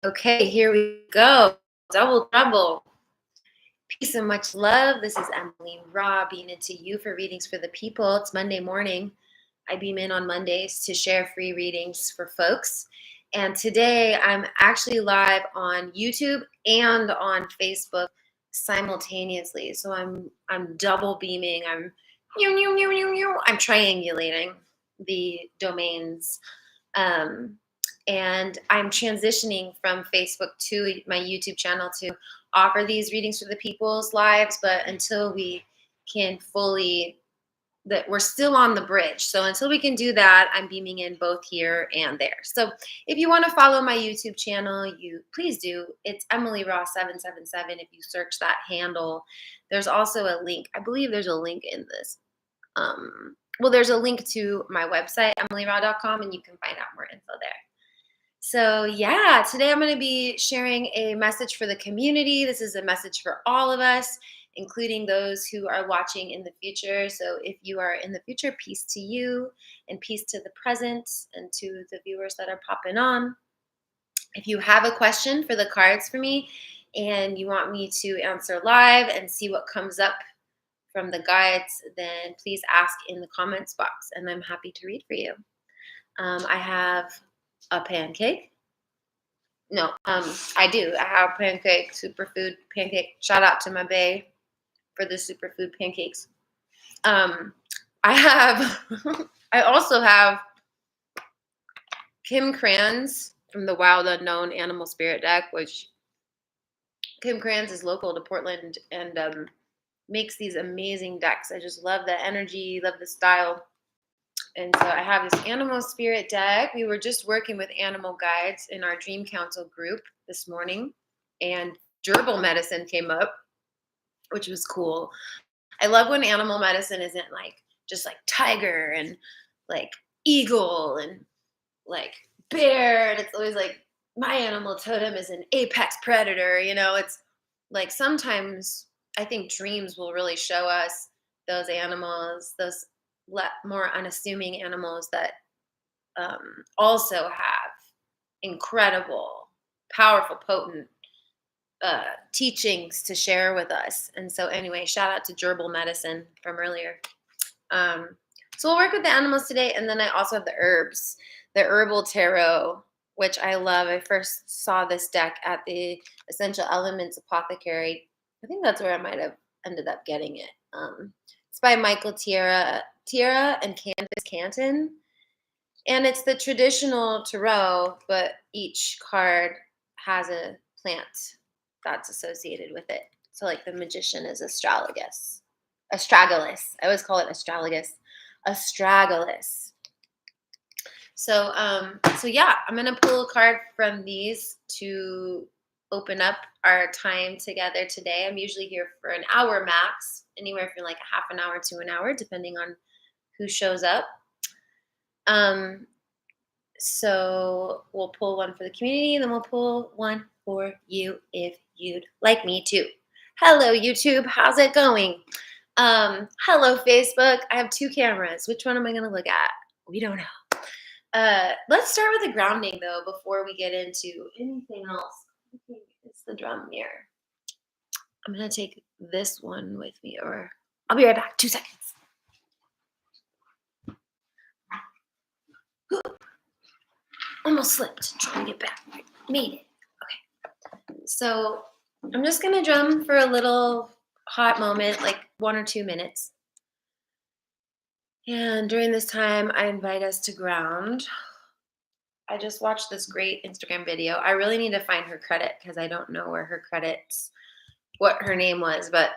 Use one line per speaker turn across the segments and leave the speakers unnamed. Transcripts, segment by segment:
Okay, here we go. Double trouble. Peace and much love. This is Emily Raw being into you for readings for the people. It's Monday morning. I beam in on Mondays to share free readings for folks. And today I'm actually live on YouTube and on Facebook simultaneously. So I'm double beaming. I'm triangulating the domains. Um, and I'm transitioning from Facebook to my YouTube channel to offer these readings for the people's lives. But until we can fully, that we're still on the bridge. So until we can do that, I'm beaming in both here and there. So if you want to follow my YouTube channel, you please do. It's Emily Raw 777. If you search that handle, there's also a link. I believe there's a link in this. There's a link to my website, emilyraw.com, and you can find out more info there. So, yeah, today I'm going to be sharing a message for the community. This is a message for all of us, including those who are watching in the future. So, if you are in the future, peace to you and peace to the present and to the viewers that are popping on. If you have a question for the cards for me and you want me to answer live and see what comes up from the guides, then please ask in the comments box and I'm happy to read for you. I have a pancake. No, I do. I have pancake, superfood pancake. Shout out to my bae for the superfood pancakes. I have, I also have Kim Kranz from the Wild Unknown Animal Spirit deck, which Kim Kranz is local to Portland and makes these amazing decks. I just love the energy, love the style. And so I have this animal spirit deck. We were just working with animal guides in our Dream Council group this morning, and gerbil medicine came up, which was cool. I love when animal medicine isn't like just like tiger and like eagle and like bear. And it's always like my animal totem is an apex predator. It's like sometimes I think dreams will really show us those animals, those more unassuming animals that also have incredible, powerful, potent teachings to share with us. And so anyway, shout out to gerbil medicine from earlier. So we'll work with the animals today. And then I also have the herbs, the herbal tarot, which I love. I first saw this deck at the Essential Elements Apothecary. I think that's where I might have ended up getting it. It's by Michael Tierra and Candace Canton. And it's the traditional tarot, but each card has a plant that's associated with it. So like the magician is astragalus. Astragalus. I always call it astragalus. Astragalus. So yeah, I'm gonna pull a card from these to open up our time together today. I'm usually here for an hour max, anywhere from like a half an hour to an hour, depending on who shows up. So we'll pull one for the community, and then we'll pull one for you if you'd like me to. Hello, YouTube. How's it going? Hello, Facebook. I have two cameras. Which one am I going to look at? We don't know. Let's start with the grounding, though, before we get into anything else. I think it's the drum mirror. I'm going to take this one with me, or I'll be right back. 2 seconds. Almost slipped. Trying to get back. Made it. Okay. So I'm just going to drum for a little hot moment, like 1 or 2 minutes. And during this time, I invite us to ground. I just watched this great Instagram video. I really need to find her credit because I don't know where her credits, what her name was, but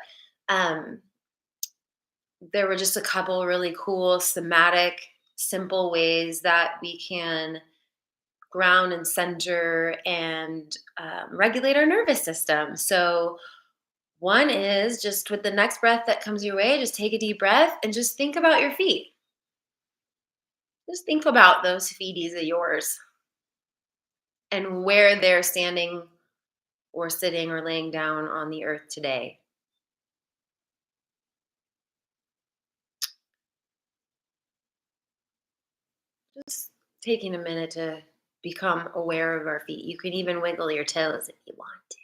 there were just a couple really cool, somatic, simple ways that we can ground and center and regulate our nervous system. So one is just with the next breath that comes your way, just take a deep breath and just think about your feet. Just think about those feeties of yours and where they're standing or sitting or laying down on the earth today. Just taking a minute to become aware of our feet. You can even wiggle your toes if you want to.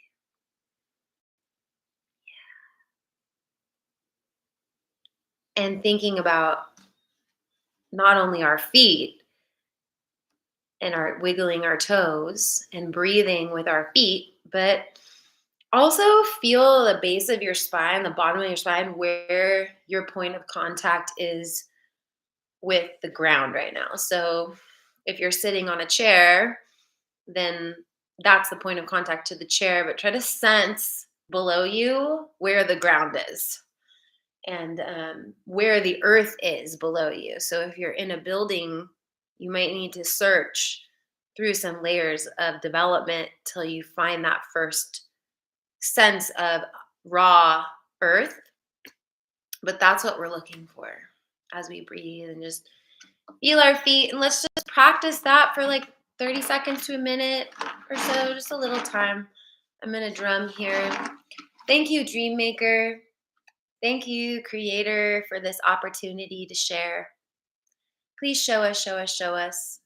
And thinking about not only our feet and our wiggling our toes and breathing with our feet, but also feel the base of your spine, the bottom of your spine, where your point of contact is with the ground right now. So if you're sitting on a chair, then that's the point of contact to the chair, but try to sense below you where the ground is and where the earth is below you. So if you're in a building, you might need to search through some layers of development till you find that first sense of raw earth. But that's what we're looking for as we breathe and just feel our feet. And let's just practice that for like 30 seconds to a minute or so, just a little time. I'm going to drum here. Thank you, Dream Maker. Thank you, Creator, for this opportunity to share. Please show us, show us, show us.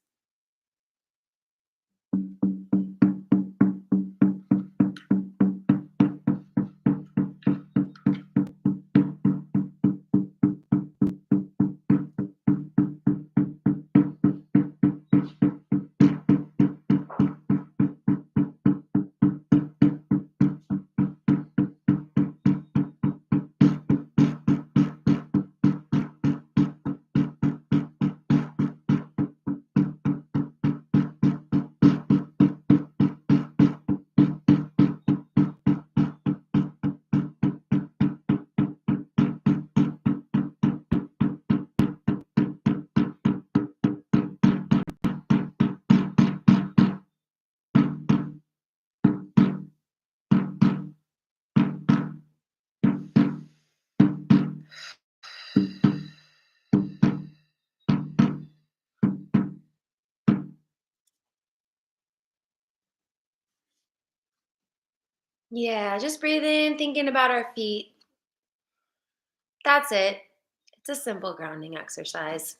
Yeah, just breathe in, thinking about our feet. That's it. It's a simple grounding exercise.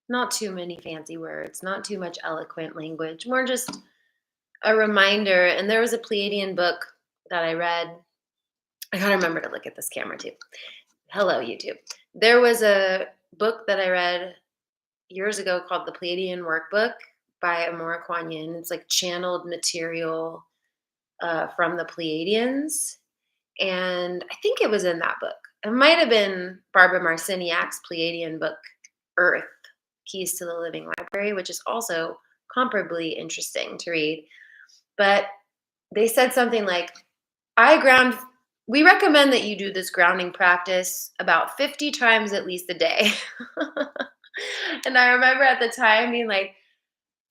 Not too many fancy words, not too much eloquent language, more just a reminder. And there was a Pleiadian book that I read. I gotta remember to look at this camera too. Hello, YouTube. There was a book that I read years ago called The Pleiadian Workbook by Amora Kuan Yin. It's like channeled material from the Pleiadians. And I think it was in that book. It might have been Barbara Marciniak's Pleiadian book, Earth, Keys to the Living Library, which is also comparably interesting to read. But they said something like, we recommend that you do this grounding practice about 50 times at least a day. And I remember at the time being like,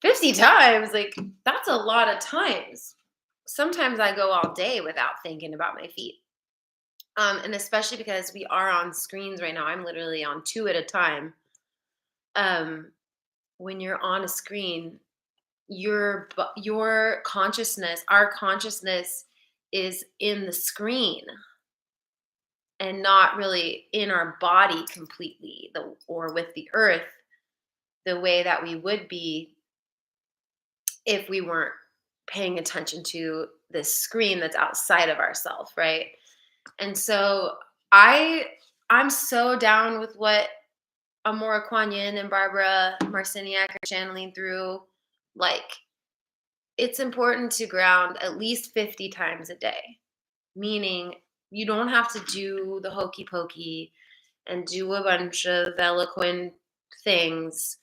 50 times? Like, that's a lot of times. Sometimes I go all day without thinking about my feet. And especially because we are on screens right now, I'm literally on two at a time. When you're on a screen, your consciousness, our consciousness is in the screen and not really in our body completely, or with the earth the way that we would be if we weren't paying attention to this screen that's outside of ourselves, right? And so I'm so down with what Amora Kuan Yin and Barbara Marciniak are channeling through. Like, it's important to ground at least 50 times a day, meaning you don't have to do the hokey pokey and do a bunch of eloquent things.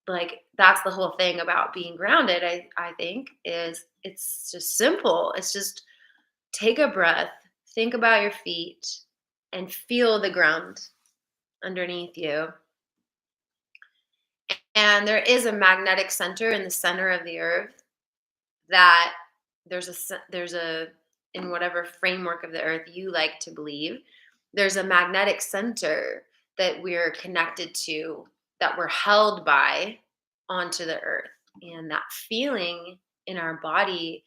Like, that's the whole thing about being grounded, I think, is it's just simple. It's just take a breath, think about your feet, and feel the ground underneath you. And there is a magnetic center in the center of the earth that there's a in whatever framework of the earth you like to believe, there's a magnetic center that we're connected to, that we're held by onto the earth. And that feeling in our body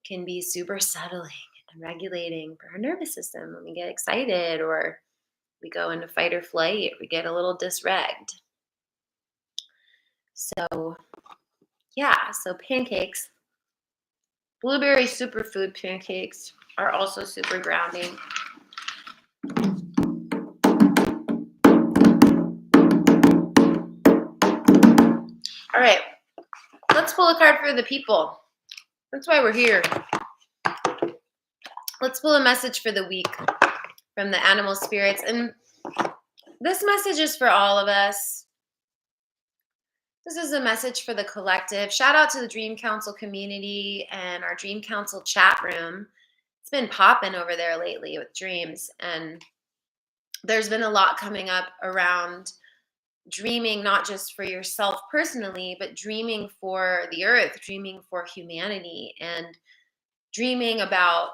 can be super settling and regulating for our nervous system when we get excited, or we go into fight or flight, we get a little dysregged. So Yeah, so pancakes, blueberry superfood pancakes are also super grounding. All right, let's pull a card for the people. That's why we're here. Let's pull a message for the week from the animal spirits. And this message is for all of us. This is a message for the collective. Shout out to the Dream Council community and our Dream Council chat room. It's been popping over there lately with dreams. And there's been a lot coming up around dreaming, not just for yourself personally, but dreaming for the earth, dreaming for humanity, and dreaming about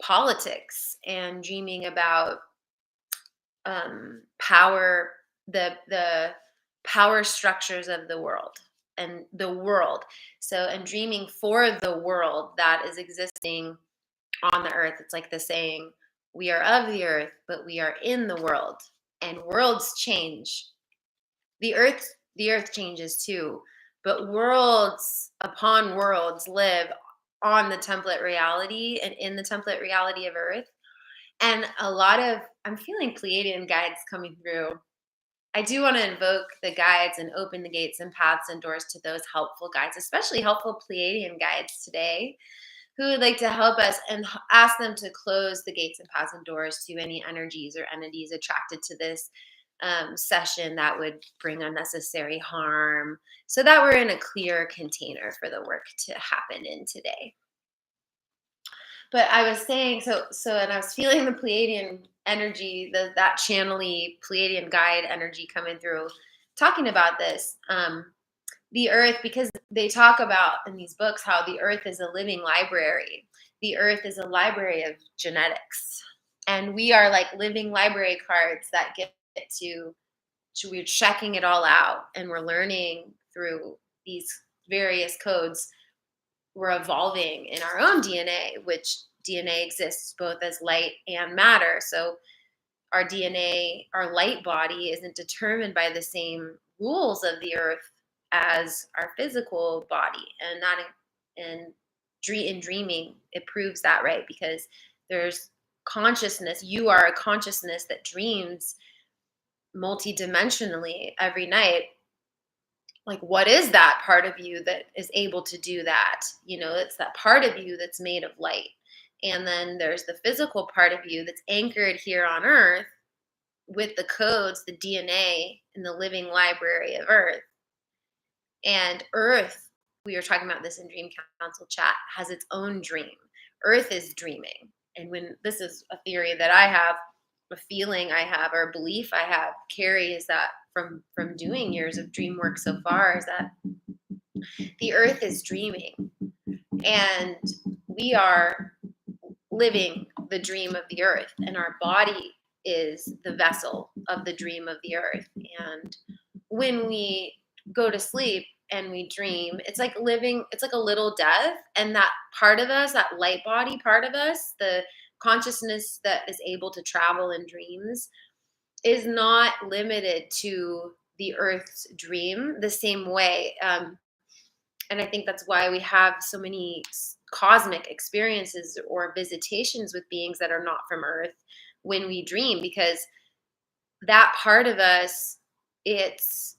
politics, and dreaming about power, the power structures of the world and the world. So, and dreaming for the world that is existing on the earth. It's like the saying, we are of the earth, but we are in the world. And worlds change. The earth changes too, but worlds upon worlds live on the template reality and in the template reality of earth. And I'm feeling Pleiadian guides coming through. I do want to invoke the guides and open the gates and paths and doors to those helpful guides, especially helpful Pleiadian guides today, who would like to help us, and ask them to close the gates and paths and doors to any energies or entities attracted to this session that would bring unnecessary harm, so that we're in a clear container for the work to happen in today. But I was saying, and I was feeling the Pleiadian energy, that channely Pleiadian guide energy coming through, talking about this. The earth, because they talk about in these books how the earth is a living library. The earth is a library of genetics. And we are like living library cards that get to we're checking it all out, and we're learning through these various codes. We're evolving in our own DNA, which DNA exists both as light and matter. So our DNA, our light body, isn't determined by the same rules of the earth as our physical body. And not in dreaming, it proves that, right? Because there's consciousness. You are a consciousness that dreams multidimensionally every night. Like, what is that part of you that is able to do that? It's that part of you that's made of light. And then there's the physical part of you that's anchored here on earth with the codes, the DNA, in the living library of earth. And earth, we were talking about this in Dream Council chat, has its own dream. Earth is dreaming. And when this is a theory that I have, a feeling I have, or a belief I have, Carrie, is that from doing years of dream work so far, is that the earth is dreaming, and we are living the dream of the earth, and our body is the vessel of the dream of the earth. And when we go to sleep and we dream, it's like a little death. And that part of us, that light body part of us, the consciousness that is able to travel in dreams, is not limited to the earth's dream the same way. And I think that's why we have so many cosmic experiences or visitations with beings that are not from earth when we dream, because that part of us, it's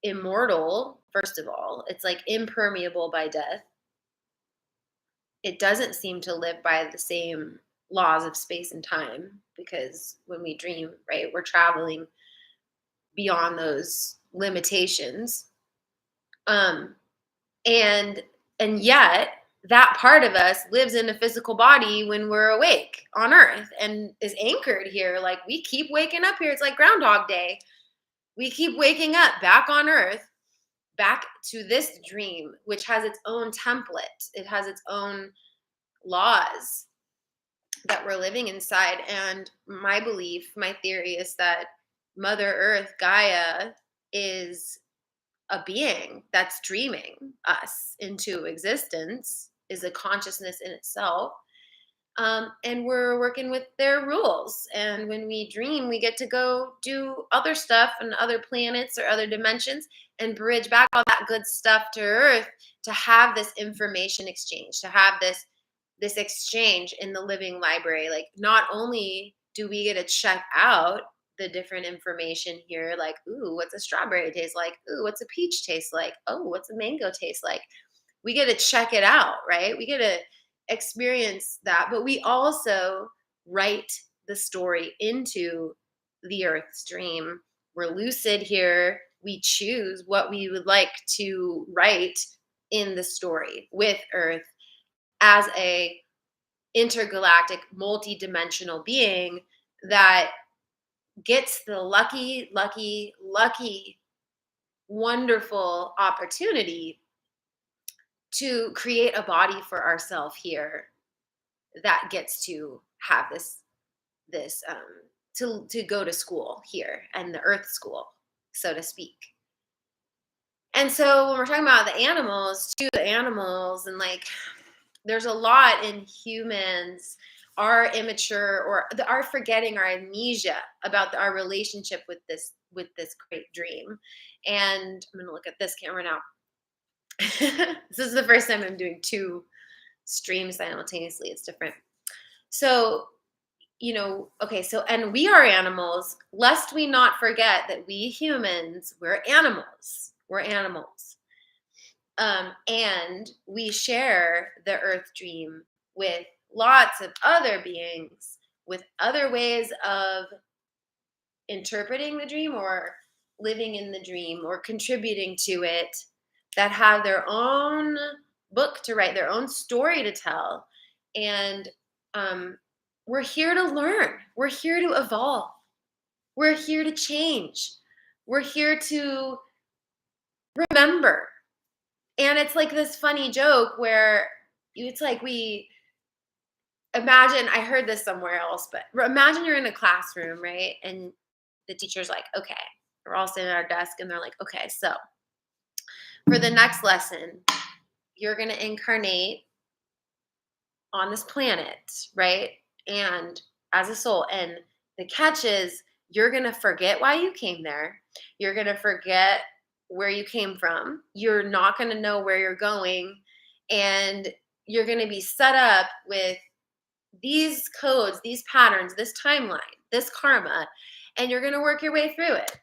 immortal. First of all, it's like impermeable by death. It doesn't seem to live by the same laws of space and time, because when we dream, right, we're traveling beyond those limitations. And yet that part of us lives in a physical body when we're awake on earth, and is anchored here. Like, we keep waking up here. It's like Groundhog Day. We keep waking up back on earth, back to this dream, which has its own template. It has its own laws that we're living inside. And my belief, my theory, is that Mother Earth, Gaia, is a being that's dreaming us into existence, is a consciousness in itself. And we're working with their rules. And when we dream, we get to go do other stuff and other planets or other dimensions and bridge back all that good stuff to Earth to have this information exchange, to have this exchange in the living library. Like, not only do we get to check out the different information here, like, ooh, what's a strawberry taste like? Ooh, what's a peach taste like? Oh, what's a mango taste like? We get to check it out, right? We get to experience that, but we also write the story into the Earth's dream. We're lucid here. We choose what we would like to write in the story with Earth as a intergalactic multi-dimensional being that gets the lucky wonderful opportunity to create a body for ourselves here that gets to have this to go to school here and the Earth school, so to speak. And so when we're talking about the animals, too, the animals, and like, there's a lot in humans, our immature or our forgetting, our amnesia about our relationship with this great dream. And I'm gonna look at this camera now. This is the first time I'm doing two streams simultaneously. It's different. So, okay, so, and we are animals, lest we not forget that we humans, we're animals. We're animals. And we share the Earth dream with lots of other beings, with other ways of interpreting the dream or living in the dream or contributing to it, that have their own book to write, their own story to tell. And we're here to learn, we're here to evolve, we're here to change, we're here to remember. And it's like this funny joke where it's like, we imagine, I heard this somewhere else, but imagine you're in a classroom, right? And the teacher's like, okay, we're all sitting at our desk and they're like, okay, so for the next lesson, you're going to incarnate on this planet, right? And as a soul. And the catch is, you're going to forget why you came there. You're going to forget where you came from. You're not going to know where you're going. And you're going to be set up with these codes, these patterns, this timeline, this karma, and you're going to work your way through it.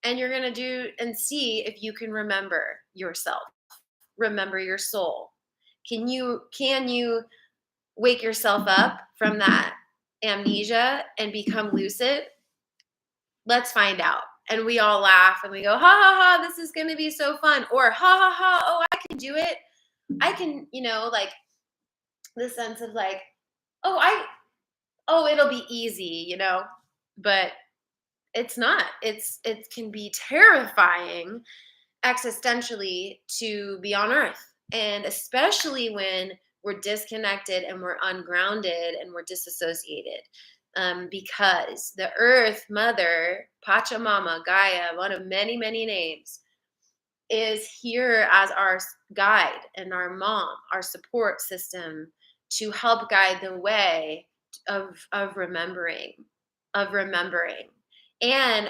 And you're going to do and see if you can remember yourself, remember your soul. Can you wake yourself up from that amnesia and become lucid? Let's find out. And we all laugh and we go, ha ha ha, this is going to be so fun. Or ha ha ha, oh, I can do it. I can, like the sense of like, it'll be easy, but it's not. It can be terrifying existentially to be on Earth. And especially when we're disconnected and we're ungrounded and we're disassociated. Because the Earth Mother, Pachamama, Gaia, one of many, many names, is here as our guide and our mom, our support system, to help guide the way of remembering, and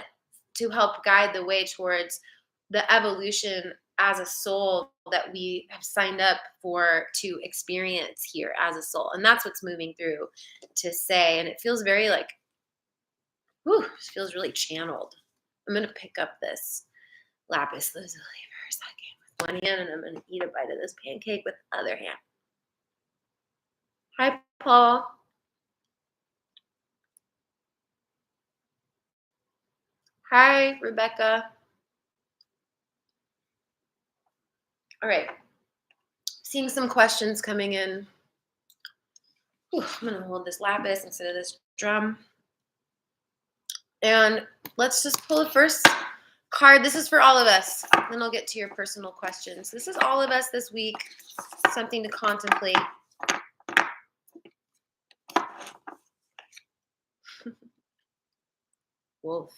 to help guide the way towards the evolution as a soul that we have signed up for to experience here as a soul. And that's what's moving through to say. And it feels very like, it feels really channeled. I'm going to pick up this lapis lazuli for a second with one hand, and I'm going to eat a bite of this pancake with the other hand. Hi, Paul. Hi, Rebecca. All right. Seeing some questions coming in. I'm going to hold this lapis instead of this drum. And let's just pull the first card. This is for all of us. Then I'll get to your personal questions. This is all of us this week. Something to contemplate. Wolf.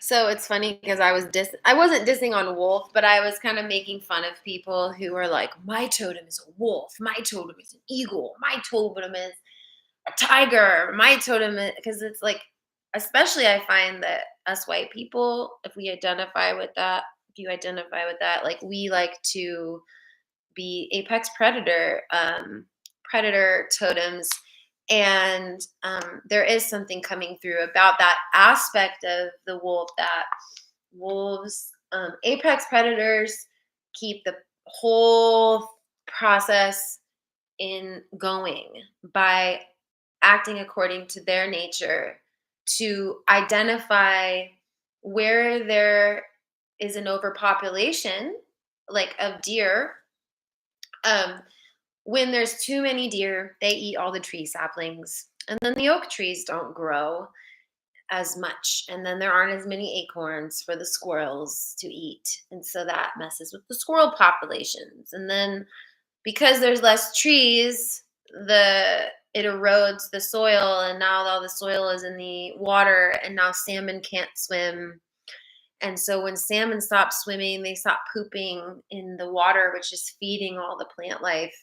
So it's funny because I wasn't dissing on wolf, but I was kind of making fun of people who were like, my totem is a wolf, my totem is an eagle, my totem is a tiger, my totem is, because it's like, especially I find that us white people, if we identify with that, if you identify with that, like we like to be apex predator, predator totems. And there is something coming through about that aspect of the wolf, that wolves, apex predators, keep the whole process in going by acting according to their nature to identify where there is an overpopulation, like of deer. um, when there's too many deer, they eat all the tree saplings, and then the oak trees don't grow as much, and then there aren't as many acorns for the squirrels to eat, and so that messes with the squirrel populations. And then because there's less trees, the it erodes the soil, and now all the soil is in the water, and now salmon can't swim. And so when salmon stop swimming, they stop pooping in the water, which is feeding all the plant life.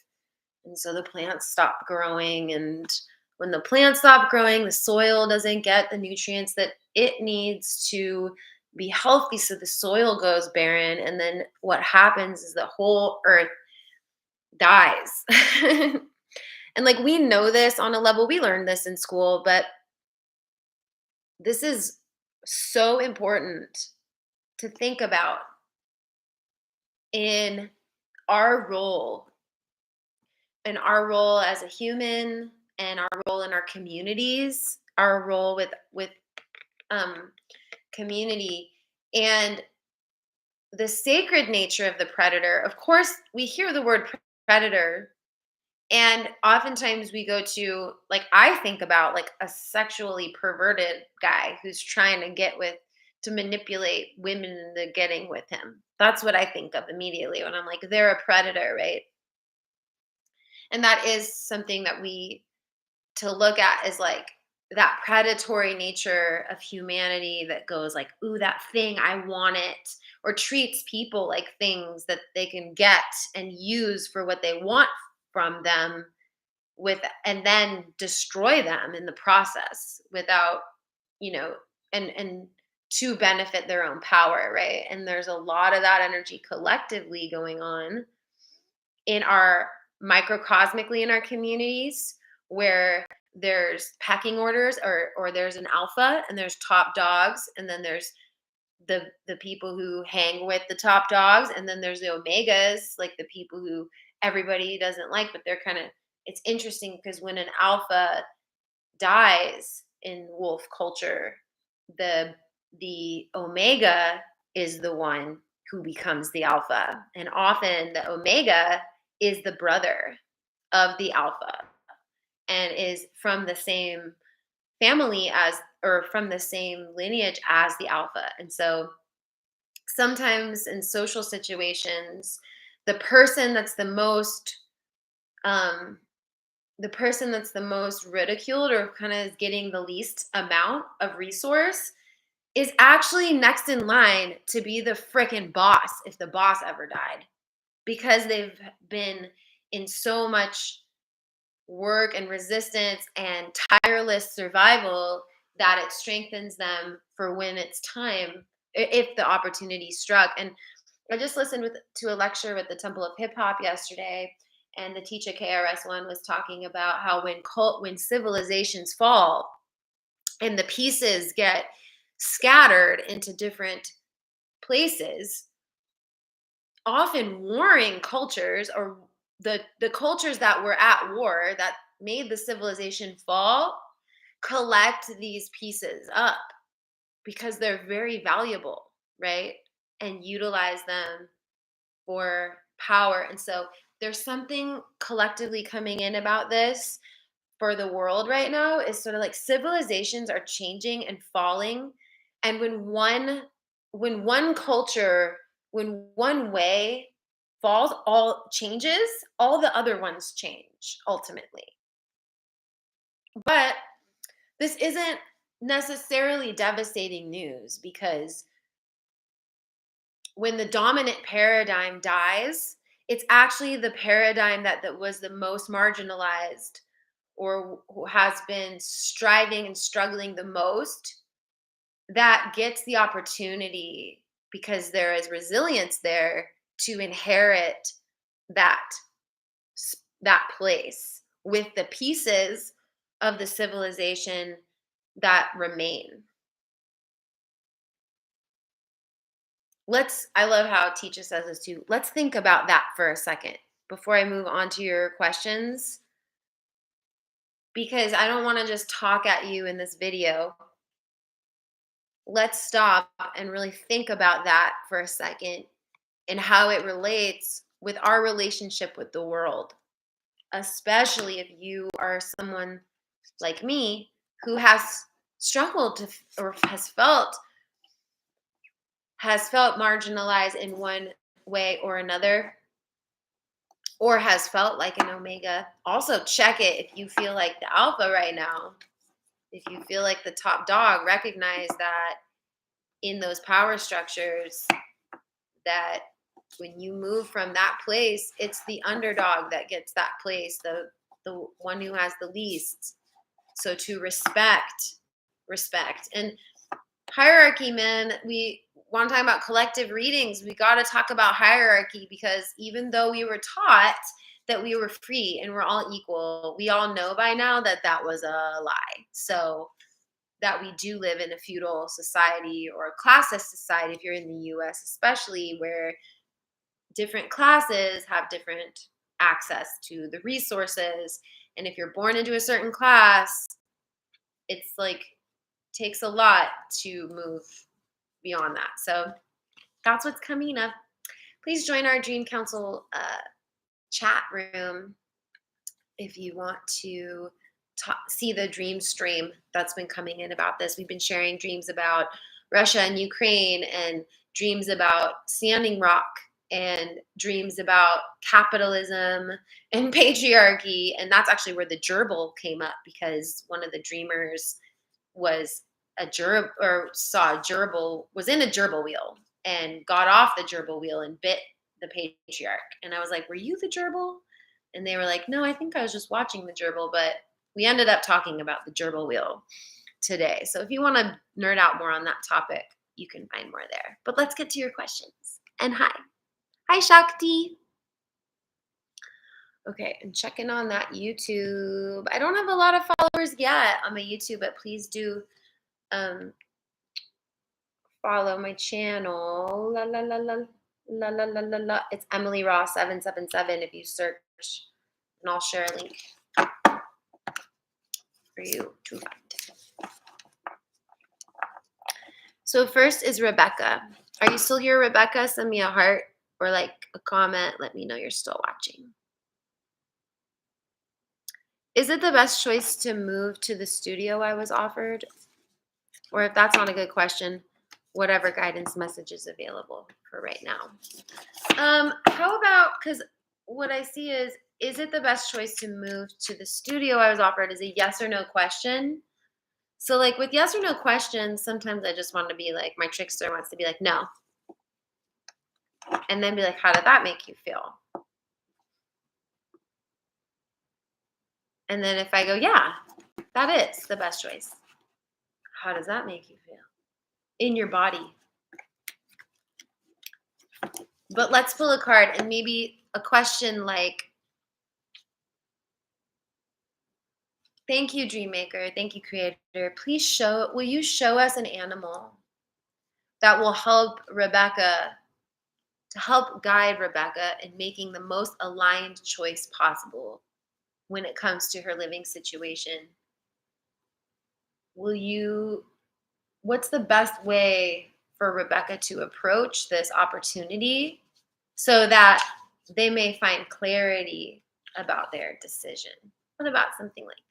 And so the plants stop growing. And when the plants stop growing, the soil doesn't get the nutrients that it needs to be healthy. So the soil goes barren. And then what happens is the whole earth dies. And like we know this on a level, we learned this in school, but this is so important to think about in our role, as a human, and our role in our communities, our role with um, community, and the sacred nature of the predator. Of course, we hear the word predator, and oftentimes we go to, like, I think about like a sexually perverted guy who's trying to get with to manipulate women into getting with him. That's what I think of immediately when I'm like, they're a predator, right? And that is something that we to look at, is like that predatory nature of humanity that goes like, ooh, that thing, I want it, or treats people like things that they can get and use for what they want from them, with and then destroy them in the process without, you know, and to benefit their own power, right? And there's a lot of that energy collectively going on in our microcosmically in our communities, where there's pecking orders, or there's an alpha and there's top dogs, and then there's the people who hang with the top dogs, and then there's the omegas, like the people who everybody doesn't like, but they're kind of, it's interesting because when an alpha dies in wolf culture, the the omega is the one who becomes the alpha, and often the omega is the brother of the alpha and is from the same family as, or from the same lineage as the alpha. And so sometimes in social situations, the person that's the most um the person that's the most ridiculed, or kind of is getting the least amount of resource, is actually next in line to be the freaking boss if the boss ever died, because they've been in so much work and resistance and tireless survival that it strengthens them for when it's time, if the opportunity struck. And I just listened to a lecture with the Temple of Hip Hop yesterday, and the teacher KRS-One was talking about how when civilizations fall and the pieces get scattered into different places, often warring cultures, or the cultures that were at war that made the civilization fall, collect these pieces up because they're very valuable, right? And utilize them for power. And so there's something collectively coming in about this for the world right now, is sort of like civilizations are changing and falling. And when one culture, when one way falls, all changes, all the other ones change ultimately. But this isn't necessarily devastating news, because when the dominant paradigm dies, it's actually the paradigm that was the most marginalized, or who has been striving and struggling the most, that gets the opportunity, because there is resilience there, to inherit that that place with the pieces of the civilization that remain. I love how Teacher says this too. Let's think about that for a second before I move on to your questions, because I don't want to just talk at you in this video. Let's stop and really think about that for a second, and how it relates with our relationship with the world, especially if you are someone like me who has struggled to, or has felt marginalized in one way or another, or has felt like an omega. Also, check it if you feel like the alpha right now. If you feel like the top dog, recognize that in those power structures, that when you move from that place, it's the underdog that gets that place, the one who has the least. So to respect and hierarchy, man. We want to talk about collective readings. We got to talk about hierarchy, because even though we were taught that we were free and we're all equal, we all know by now that that was a lie. So that we do live in a feudal society, or a classist society, if you're in the US especially, where different classes have different access to the resources. And if you're born into a certain class, it's like takes a lot to move beyond that. So that's what's coming up. Please join our Dream Council chat room if you want to see the dream stream that's been coming in about this. We've been sharing dreams about Russia and Ukraine, and dreams about Standing Rock, and dreams about capitalism and patriarchy. And that's actually where the gerbil came up, because one of the dreamers was a gerbil, or saw a gerbil, was in a gerbil wheel and got off the gerbil wheel and bit the patriarch. And I was like, were you the gerbil? And they were like, no, I think I was just watching the gerbil. But we ended up talking about the gerbil wheel today. So if you want to nerd out more on that topic, you can find more there. But let's get to your questions. And hi. Hi, Shakti. Okay, and checking on that YouTube. I don't have a lot of followers yet on my YouTube, but please do follow my channel. La la la la la la la la la. It's Emily Ross 777 if you search, and I'll share a link for you to find. So first is Rebecca. Are you still here, Rebecca? Send me a heart or like a comment. Let me know you're still watching. Is it the best choice to move to the studio I was offered? Or if that's not a good question, whatever guidance message is available for right now. How about, because what I see is it the best choice to move to the studio I was offered is a yes or no question. So like with yes or no questions, sometimes I just want to be like, my trickster wants to be like, no. And then be like, how did that make you feel? And then if I go, yeah, that is the best choice. How does that make you feel? In your body. But let's pull a card, and maybe a question like, thank you, Dreammaker. Thank you, Creator. Please will you show us an animal that will help Rebecca, to help guide Rebecca in making the most aligned choice possible when it comes to her living situation? What's the best way for Rebecca to approach this opportunity so that they may find clarity about their decision? What about something like that?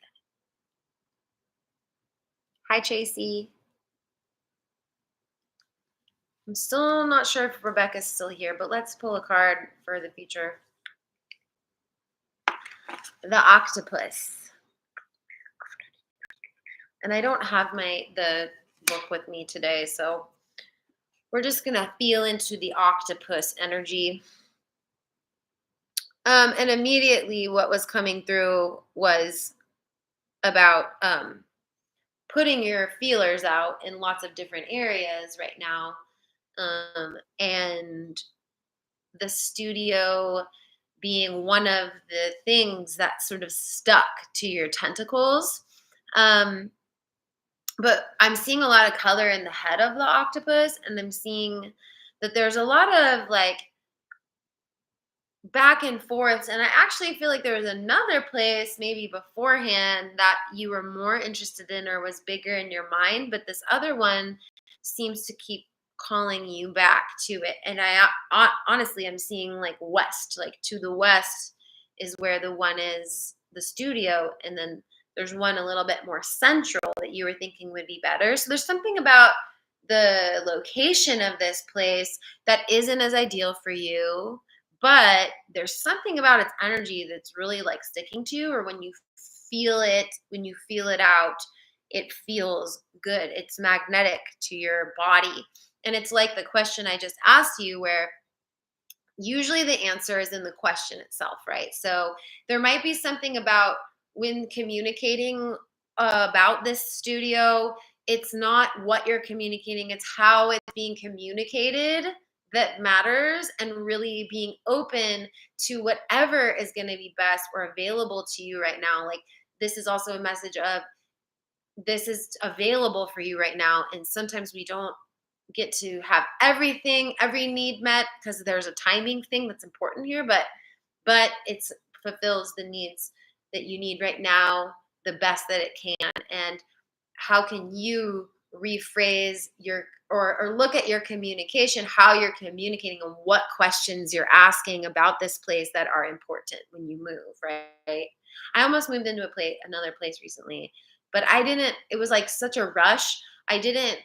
Hi, Tracy. I'm still not sure if Rebecca's still here, but let's pull a card for the future. The octopus. And I don't have the book with me today, so we're just gonna feel into the octopus energy. And immediately what was coming through was about putting your feelers out in lots of different areas right now. And the studio being one of the things that sort of stuck to your tentacles. Um, but I'm seeing a lot of color in the head of the octopus, and I'm seeing that there's a lot of like back and forths. And I actually feel like there was another place maybe beforehand that you were more interested in or was bigger in your mind, but this other one seems to keep calling you back to it. And honestly, I'm seeing like west, like to the west is where the one is the studio. And then there's one a little bit more central that you were thinking would be better. So there's something about the location of this place that isn't as ideal for you, but there's something about its energy that's really like sticking to you, or when you feel it out, it feels good. It's magnetic to your body. And it's like the question I just asked you, where usually the answer is in the question itself, right? So there might be something about when communicating about this studio, it's not what you're communicating, it's how it's being communicated that matters, and really being open to whatever is going to be best or available to you right now. Like, this is also a message of this is available for you right now. And sometimes we don't get to have every need met because there's a timing thing that's important here, but it's fulfills the needs that you need right now the best that it can. And how can you rephrase your or look at your communication, how you're communicating, and what questions you're asking about this place that are important when you move, right? I almost moved into another place recently, but I didn't, it was like such a rush. I didn't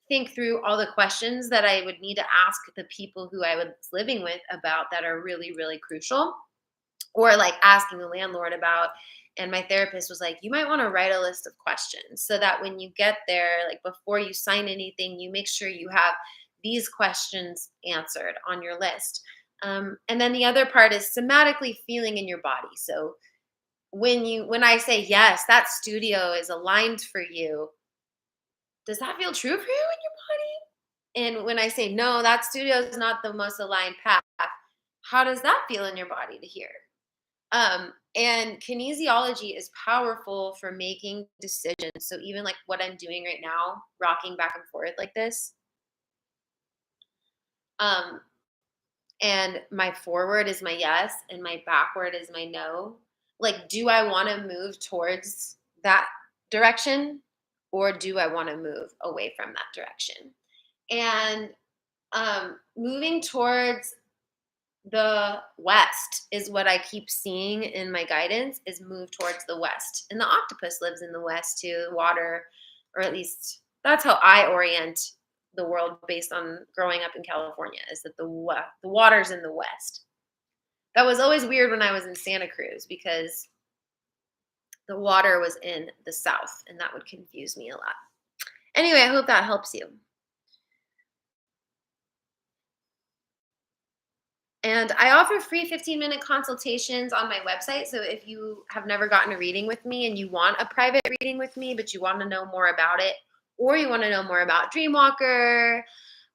think through all the questions that I would need to ask the people who I was living with about that are really, really crucial, or like asking the landlord about. And my therapist was like, you might want to write a list of questions so that when you get there, like before you sign anything, you make sure you have these questions answered on your list. And then the other part is somatically feeling in your body. So when I say yes, that studio is aligned for you, does that feel true for you in your body? And when I say no, that studio is not the most aligned path, how does that feel in your body to hear? And kinesiology is powerful for making decisions. So even like what I'm doing right now, rocking back and forth like this, um, and my forward is my yes, and my backward is my no. Like, do I want to move towards that direction, or do I want to move away from that direction? And moving towards the west is what I keep seeing in my guidance, is move towards the west. And the octopus lives in the west too, the water, or at least that's how I orient the world based on growing up in California, is that the water's in the west. That was always weird when I was in Santa Cruz because the water was in the south, and that would confuse me a lot. Anyway, I hope that helps you. And I offer free 15-minute consultations on my website. So if you have never gotten a reading with me and you want a private reading with me, but you want to know more about it, or you want to know more about Dreamwalker,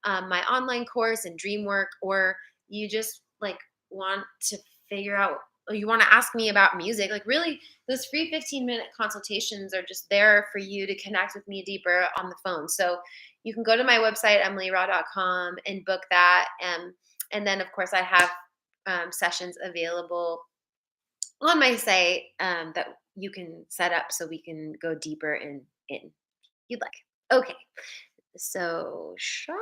my online course, and Dreamwork, or you just like want to figure out, or you want to ask me about music, like really, those free 15-minute consultations are just there for you to connect with me deeper on the phone. So you can go to my website, emilyraw.com, and book that. And then, of course, I have sessions available on my site that you can set up so we can go deeper in if you'd like. Okay. So, Shakti.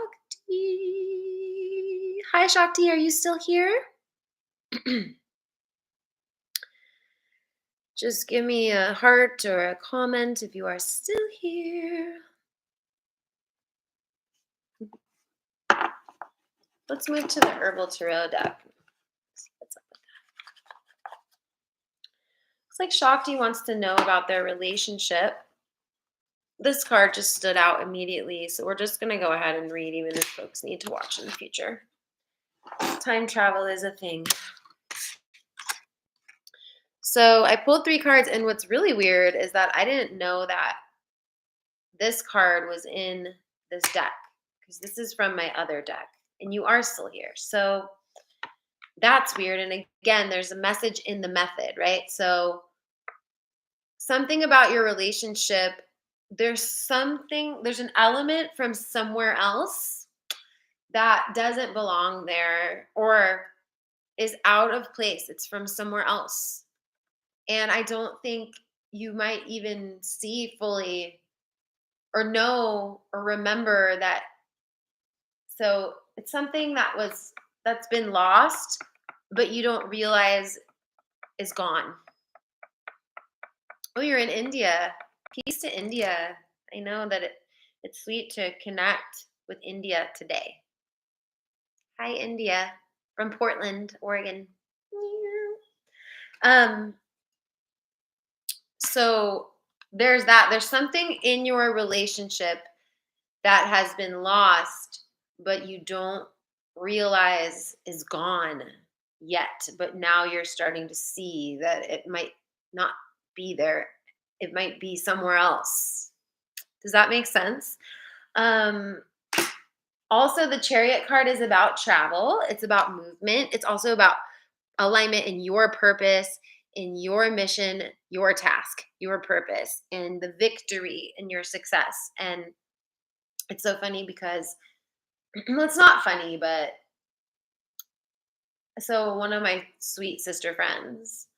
Hi, Shakti. Are you still here? Just give me a heart or a comment if you are still here. Let's move to the Herbal Tarot deck. See what's up with that. Looks like Shakti wants to know about their relationship. this card just stood out immediately, so we're just gonna go ahead and read, even if folks need to watch in the future. Time travel is a thing. So I pulled three cards, and what's really weird is that I didn't know that this card was in this deck because this is from my other deck, and you are still here. So that's weird. And again, there's a message in the method, right? So something about your relationship, there's an element from somewhere else that doesn't belong there or is out of place. It's from somewhere else. And I don't think you might even see fully or know or remember that. So it's something that's been lost, but you don't realize is gone. Oh, you're in India. Peace to India. I know that it's sweet to connect with India today. Hi, India, from Portland, Oregon. Um, so there's that. There's something in your relationship that has been lost, but you don't realize is gone yet. But now you're starting to see that it might not be there. It might be somewhere else. Does that make sense? Um, Also, the Chariot card is about travel. It's about movement. It's also about alignment in your purpose, in your mission, your task, your purpose, and the victory and your success. And it's so funny because well, it's not funny, but so one of my sweet sister friends,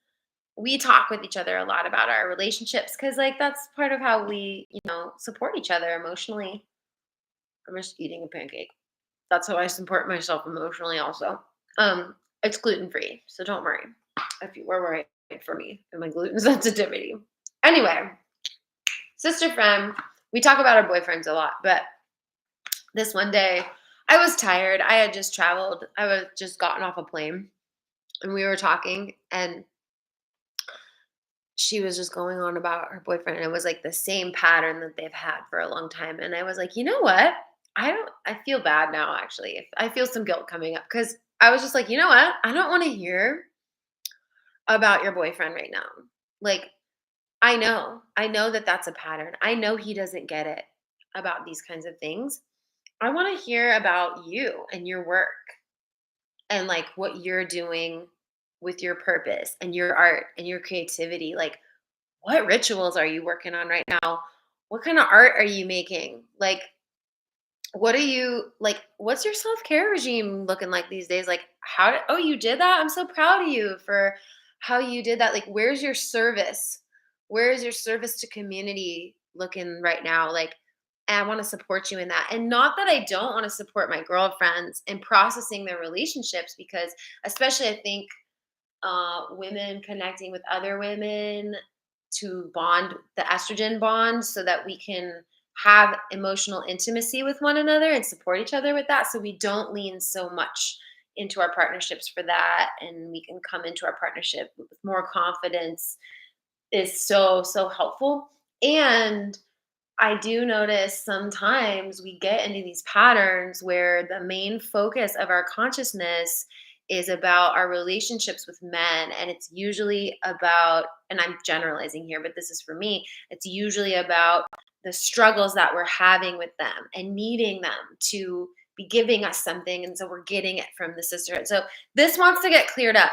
we talk with each other a lot about our relationships because, like, that's part of how we, support each other emotionally. I'm just eating a pancake. That's how I support myself emotionally also. It's gluten free, so don't worry if you were worried for me and my gluten sensitivity. Anyway, sister friend, we talk about our boyfriends a lot, but this one day I was tired. I had just traveled. I was just gotten off a plane and we were talking and she was just going on about her boyfriend and it was like the same pattern that they've had for a long time. And I was like, you know what? I feel bad now actually. I feel some guilt coming up because I was just like, you know what? I don't want to hear about your boyfriend right now. Like, I know that that's a pattern. I know he doesn't get it about these kinds of things. I want to hear about you and your work and like what you're doing with your purpose and your art and your creativity. Like, what rituals are you working on right now? What kind of art are you making? Like, what are you like? What's your self care regime looking like these days? Like, oh, you did that? I'm so proud of you for how you did that. Like, where's your service? Where is your service to community looking right now? Like, and I want to support you in that. And not that I don't want to support my girlfriends in processing their relationships, because especially I think women connecting with other women to bond the estrogen bond so that we can have emotional intimacy with one another and support each other with that so we don't lean so much into our partnerships for that and we can come into our partnership with more confidence is so helpful. And I do notice sometimes we get into these patterns where the main focus of our consciousness is about our relationships with men. And it's usually about, and I'm generalizing here, but this is for me, it's usually about the struggles that we're having with them and needing them to be giving us something. And so we're getting it from the sisterhood. So this wants to get cleared up.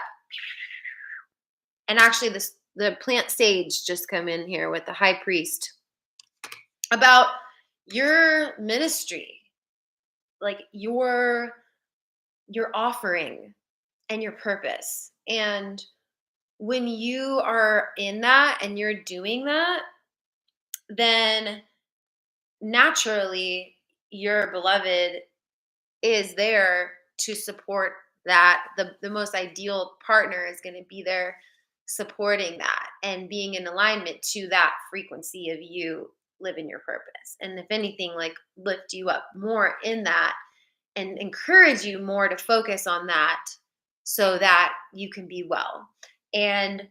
And actually, the plant sage just come in here with the high priest about your ministry, like your offering and your purpose. And when you are in that and you're doing that, then naturally your beloved is there to support that. The most ideal partner is going to be there supporting that and being in alignment to that frequency of you living your purpose. And if anything, like lift you up more in that and encourage you more to focus on that so that you can be well. And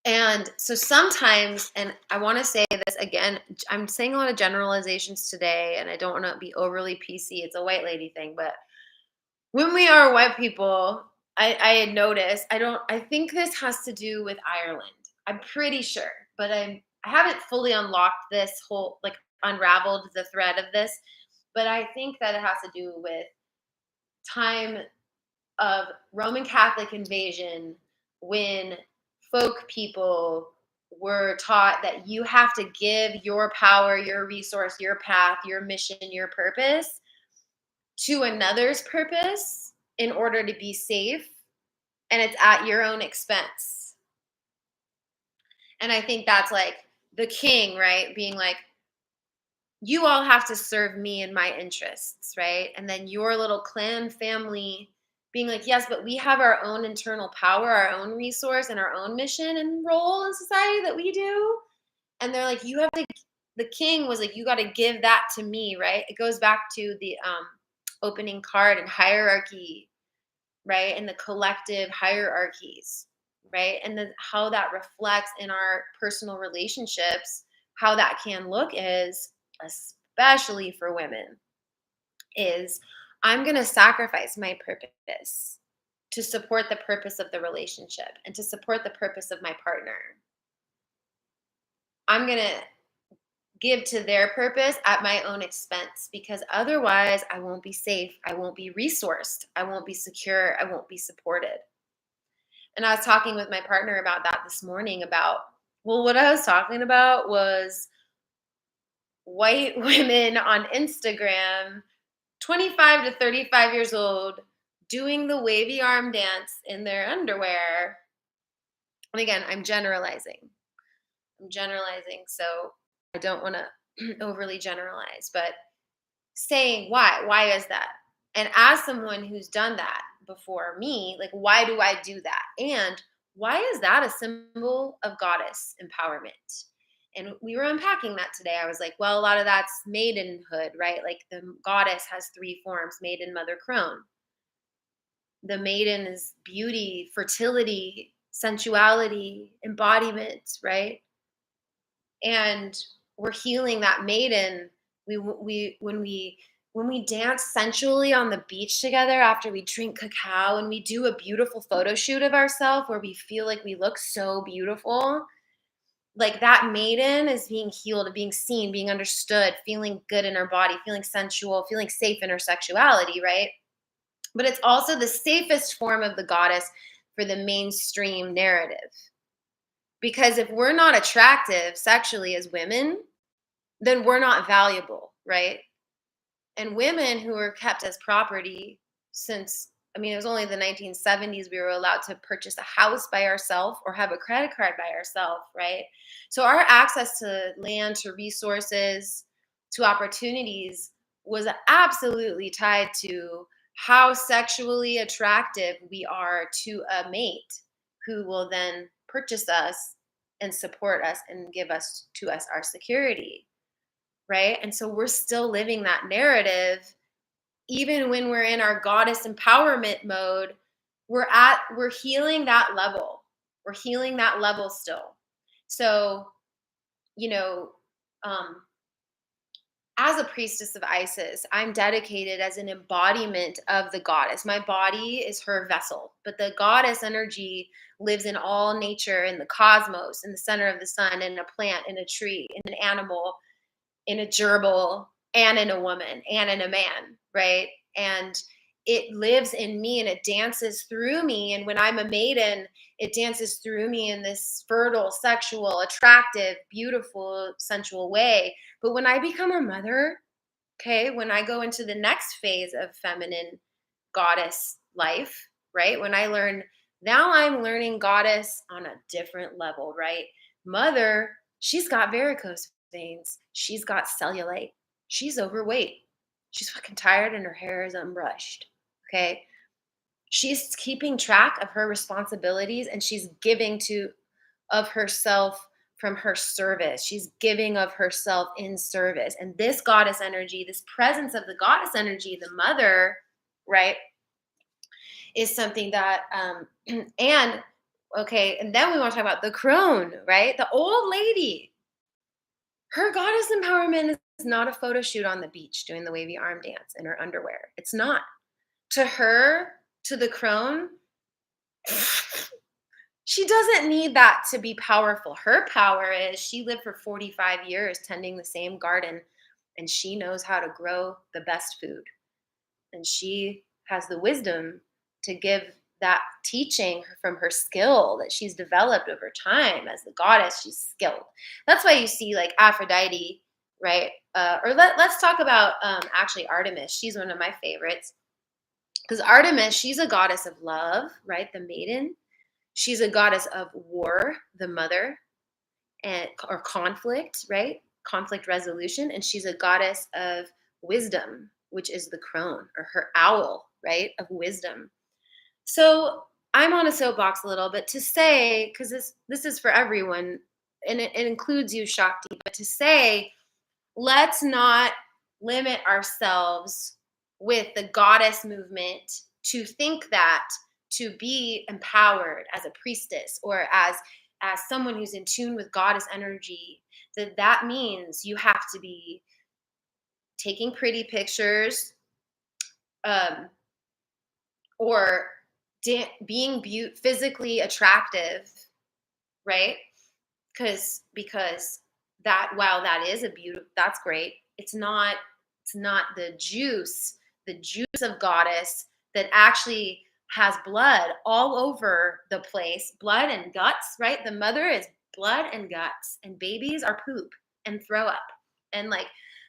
And so sometimes, and I want to say this again, I'm saying a lot of generalizations today, and I don't want to be overly PC. It's a white lady thing, but when we are white people, I had noticed, I think this has to do with Ireland. I'm pretty sure, but I haven't fully unlocked this whole, like, unraveled the thread of this, but I think that it has to do with time of Roman Catholic invasion, when folk people were taught that you have to give your power, your resource, your path, your mission, your purpose to another's purpose in order to be safe, and it's at your own expense. And I think that's like the king, right? Being like, you all have to serve me and my interests, right? And then your little clan family being like, yes, but we have our own internal power, our own resource, and our own mission and role in society that we do. And they're like, you have to, the king was like, you got to give that to me, right? It goes back to the opening card and hierarchy, right? And the collective hierarchies, right? And then how that reflects in our personal relationships, how that can look is, especially for women, is I'm going to sacrifice my purpose to support the purpose of the relationship and to support the purpose of my partner. I'm going to give to their purpose at my own expense, because otherwise I won't be safe. I won't be resourced. I won't be secure. I won't be supported. And I was talking with my partner about that this morning about, well, what I was talking about was white women on Instagram, 25 to 35 years old, doing the wavy arm dance in their underwear. And again, I'm generalizing. So I don't want to overly generalize, but saying why is that? And as someone who's done that before me, like, why do I do that? And why is that a symbol of goddess empowerment? And we were unpacking that today. I was like, well, a lot of that's maidenhood, right? Like the goddess has three forms: maiden, mother, crone. The maiden is beauty, fertility, sensuality, embodiment, right? And we're healing that maiden. We when we dance sensually on the beach together after we drink cacao, and we do a beautiful photo shoot of ourselves where we feel like we look so beautiful, like that maiden is being healed, being seen, being understood, feeling good in her body, feeling sensual, feeling safe in her sexuality, right? But it's also the safest form of the goddess for the mainstream narrative. Because if we're not attractive sexually as women, then we're not valuable, right? And women who were kept as property since, I mean, it was only the 1970s we were allowed to purchase a house by ourselves or have a credit card by ourselves, right? So our access to land, to resources, to opportunities was absolutely tied to how sexually attractive we are to a mate who will then purchase us and support us and give us to us our security, right? And so we're still living that narrative even when we're in our goddess empowerment mode. We're healing that level. We're healing that level still. So, you know, um, as a priestess of Isis, I'm dedicated as an embodiment of the goddess. My body is her vessel, but the goddess energy lives in all nature, in the cosmos, in the center of the sun, in a plant, in a tree, in an animal, in a gerbil, and in a woman, and in a man, right? And it lives in me and it dances through me. And when I'm a maiden, it dances through me in this fertile, sexual, attractive, beautiful, sensual way. But when I become a mother, okay, when I go into the next phase of feminine goddess life, right? When I learn, now I'm learning goddess on a different level, right? Mother, she's got varicose veins. She's got cellulite. She's overweight. She's fucking tired and her hair is unbrushed. Okay. She's keeping track of her responsibilities and she's giving to of herself from her service. She's giving of herself in service. And this goddess energy, this presence of the goddess energy, the mother, right, is something that and Okay, and then we want to talk about the crone, right? The old lady. Her goddess empowerment is not a photo shoot on the beach doing the wavy arm dance in her underwear. It's not. To her, to the crone, she doesn't need that to be powerful. Her power is she lived for 45 years tending the same garden and she knows how to grow the best food. And she has the wisdom to give that teaching from her skill that she's developed over time as the goddess. She's skilled. That's why you see like Aphrodite, right? Let's talk about actually Artemis. She's one of my favorites because Artemis, she's a goddess of love, right? The maiden. She's a goddess of war, the mother, and or conflict, right? Conflict resolution, and she's a goddess of wisdom, which is the crone or her owl, right? Of wisdom. So I'm on a soapbox a little bit to say, because this is for everyone, and it includes you, Shakti, but to say, let's not limit ourselves with the goddess movement to think that to be empowered as a priestess or as someone who's in tune with goddess energy, that means you have to be taking pretty pictures, um, or being physically attractive, right? Because that, while that is a beauty, that's great. It's not the juice of goddess that actually has blood all over the place, blood and guts, right? The mother is blood and guts, and babies are poop and throw up. And like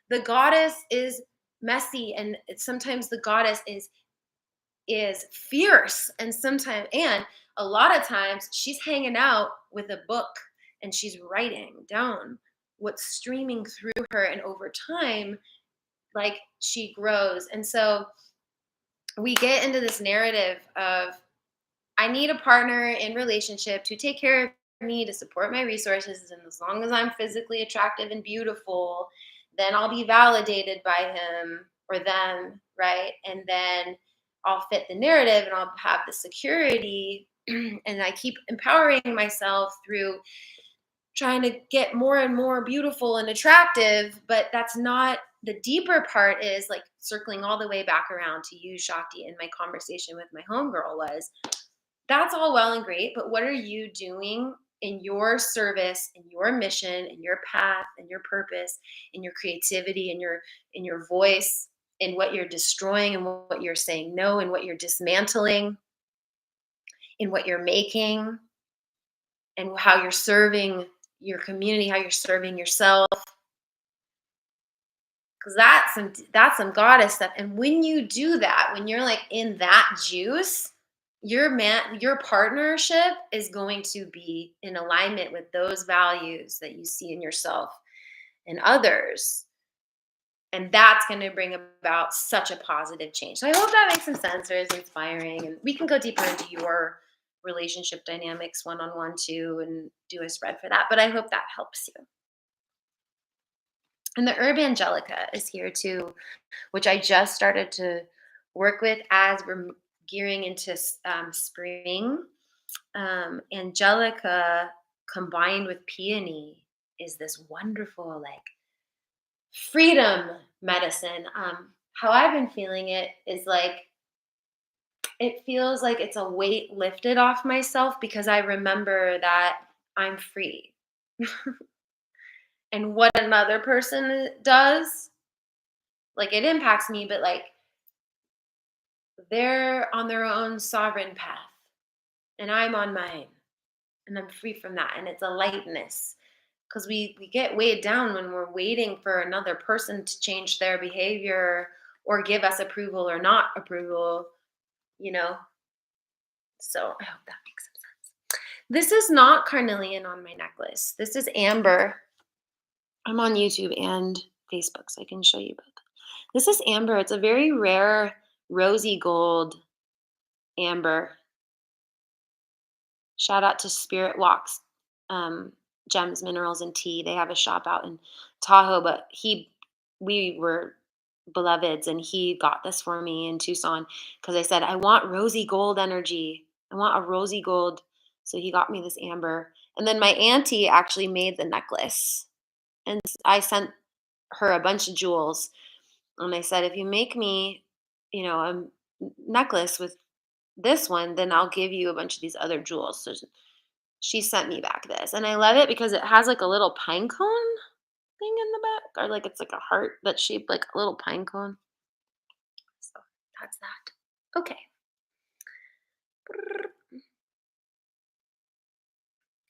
the goddess is messy, and sometimes the goddess is fierce, and a lot of times she's hanging out with a book and she's writing down what's streaming through her, and over time, like, she grows. And so we get into this narrative of, I need a partner in relationship to take care of me, to support my resources, and as long as I'm physically attractive and beautiful, then I'll be validated by him or them, right? And then I'll fit the narrative and I'll have the security. And I keep empowering myself through trying to get more and more beautiful and attractive, but that's not the deeper part. Is like circling all the way back around to you, Shakti, in my conversation with my homegirl was, that's all well and great, but what are you doing in your service, in your mission, in your path, in your purpose, in your creativity, in your voice, in what you're destroying and what you're saying no, and what you're dismantling, in what you're making, and how you're serving your community, how you're serving yourself. Because that's some goddess stuff. And when you do that, when you're like in that juice, your partnership is going to be in alignment with those values that you see in yourself and others. And that's going to bring about such a positive change. So I hope that makes some sense or is inspiring. And we can go deeper into your relationship dynamics one-on-one too, and do a spread for that. But I hope that helps you. And the Herb Angelica is here too, which I just started to work with as we're gearing into spring. Angelica combined with peony is this wonderful, like, freedom medicine. How I've been feeling it is like, it feels like it's a weight lifted off myself because I remember that I'm free. And what another person does, like, it impacts me, but like, they're on their own sovereign path and I'm on mine, and I'm free from that. And it's a lightness because we get weighed down when we're waiting for another person to change their behavior or give us approval or not approval, you know? So I hope that makes some sense. This is not carnelian on my necklace. This is amber. I'm on YouTube and Facebook, so I can show you both. This is amber. It's a very rare rosy gold amber. Shout out to Spirit Walks, Gems, Minerals, and Tea. They have a shop out in Tahoe, but we were beloveds, and he got this for me in Tucson because I said, I want rosy gold energy. I want a rosy gold So he got me this amber. And then my auntie actually made the necklace. And I sent her a bunch of jewels. And I said, if you make me, necklace with this one, then I'll give you a bunch of these other jewels. So she sent me back this. And I love it because it has like a little pine cone thing in the back, or like it's like a heart that's shaped like a little pine cone. So that's that. Okay.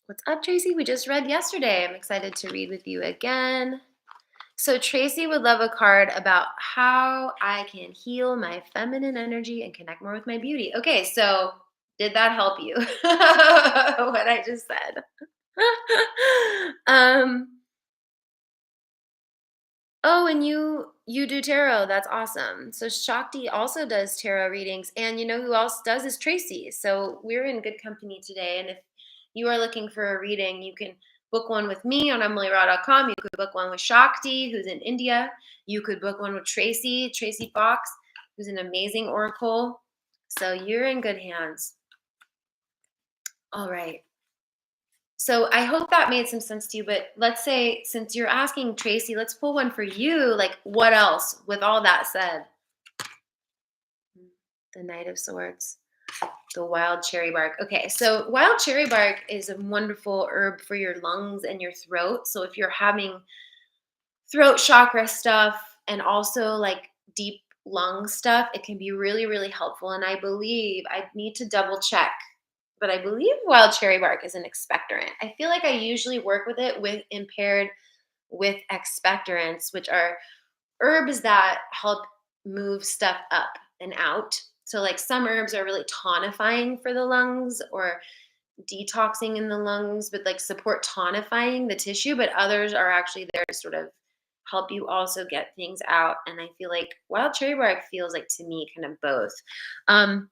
What's up, Tracy? We just read yesterday. I'm excited to read with you again. So Tracy would love a card about how I can heal my feminine energy and connect more with my beauty. Okay, so did that help you? What I just said. um oh, and you do tarot. That's awesome. So Shakti also does tarot readings, and you know who else does is Tracy. So we're in good company today. And if you are looking for a reading, you can book one with me on emilyraw.com. You could book one with Shakti, who's in India. You could book one with Tracy Fox, who's an amazing oracle. So you're in good hands. All right. So I hope that made some sense to you. But let's say, since you're asking Tracy, let's pull one for you. Like, what else with all that said? The Knight of Swords, the wild cherry bark. Okay, so wild cherry bark is a wonderful herb for your lungs and your throat. So if you're having throat chakra stuff and also like deep lung stuff, it can be really, really helpful. And I need to double check, but I believe wild cherry bark is an expectorant. I feel like I usually work with it with impaired with expectorants, which are herbs that help move stuff up and out. So like some herbs are really tonifying for the lungs or detoxing in the lungs, but like support tonifying the tissue, but others are actually there to sort of help you also get things out. And I feel like wild cherry bark feels like to me kind of both. Um,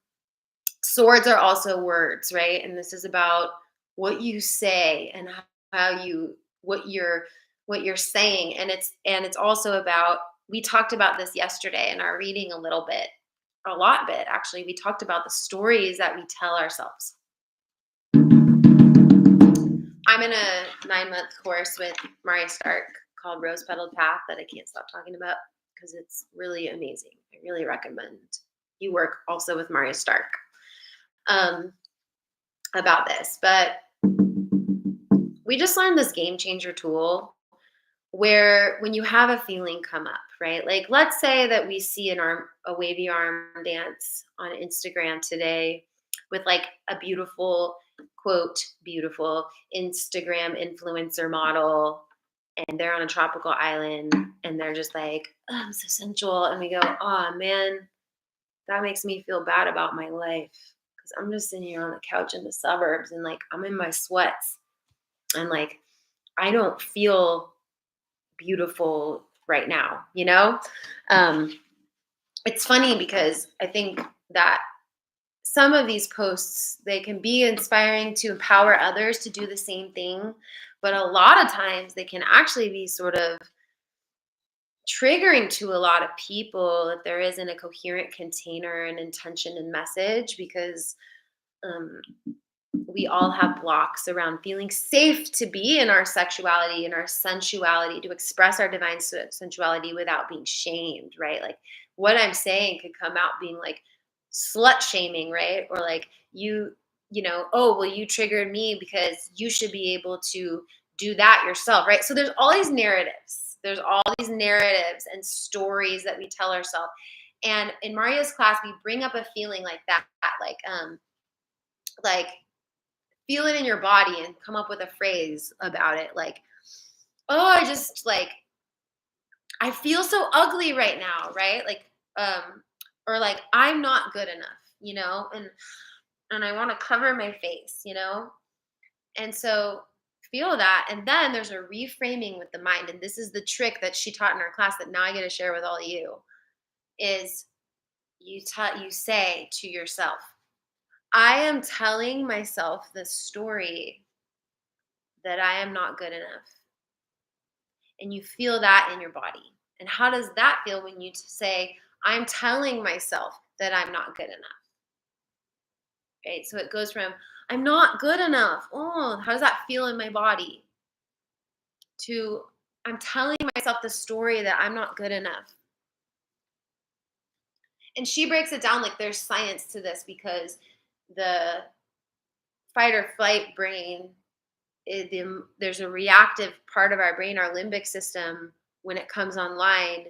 Swords are also words, right? And this is about what you say and how you what you're saying. And it's also about, we talked about this yesterday in our reading a lot bit actually. We talked about the stories that we tell ourselves. I'm in a 9-month course with Maria Stark called Rose Petaled Path that I can't stop talking about because it's really amazing. I really recommend you work also with Maria Stark about this. But we just learned this game changer tool where when you have a feeling come up, right? Like let's say that we see a wavy arm dance on Instagram today with like a beautiful, quote, beautiful Instagram influencer model, and they're on a tropical island and they're just like, oh, I'm so sensual. And we go, oh man, that makes me feel bad about my life. Cause I'm just sitting here on the couch in the suburbs and like I'm in my sweats and like I don't feel beautiful right now, you know? It's funny because I think that some of these posts, they can be inspiring to empower others to do the same thing, but a lot of times they can actually be sort of triggering to a lot of people if there isn't a coherent container and intention and message, because um, we all have blocks around feeling safe to be in our sexuality and our sensuality, to express our divine sensuality without being shamed, right? Like what I'm saying could come out being like slut shaming, right? Or like oh, well, you triggered me because you should be able to do that yourself, right? So there's all these narratives. There's all these narratives and stories that we tell ourselves. And in Maria's class, we bring up a feeling like that, like feel it in your body and come up with a phrase about it, like, oh, I feel so ugly right now, right? Like or like I'm not good enough, and I want to cover my face, and so feel that. And then there's a reframing with the mind, and this is the trick that she taught in our class that now I get to share with all of you, is you say to yourself, I am telling myself the story that I am not good enough. And you feel that in your body. And how does that feel when you say, I'm telling myself that I'm not good enough? Right? So it goes from, I'm not good enough. Oh, how does that feel in my body? To I'm telling myself the story that I'm not good enough. And she breaks it down like there's science to this because the fight or flight brain, there's a reactive part of our brain, our limbic system, when it comes online.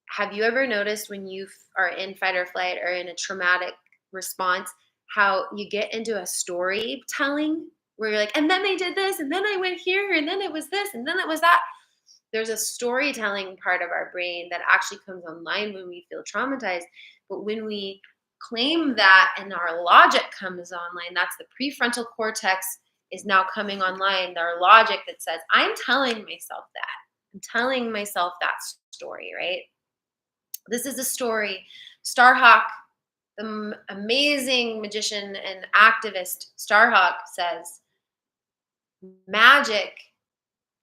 Have you ever noticed when you are in fight or flight or in a traumatic response, how you get into a storytelling where you're like, and then they did this, and then I went here, and then it was this, and then it was that? There's a storytelling part of our brain that actually comes online when we feel traumatized. But when we claim that and our logic comes online, that's the prefrontal cortex is now coming online. Our logic that says, I'm telling myself that. I'm telling myself that story, right? This is a story. Starhawk, the amazing magician and activist Starhawk says, magic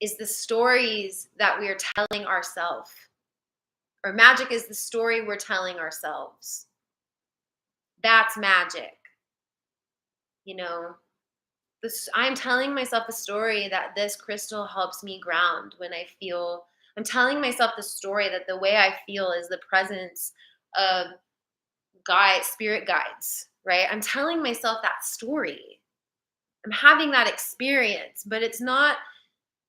is the stories that we are telling ourselves, or magic is the story we're telling ourselves. That's magic. You know, I'm telling myself a story that this crystal helps me ground when I feel. I'm telling myself the story that the way I feel is the presence of spirit guides, right? I'm telling myself that story. I'm having that experience, but it's not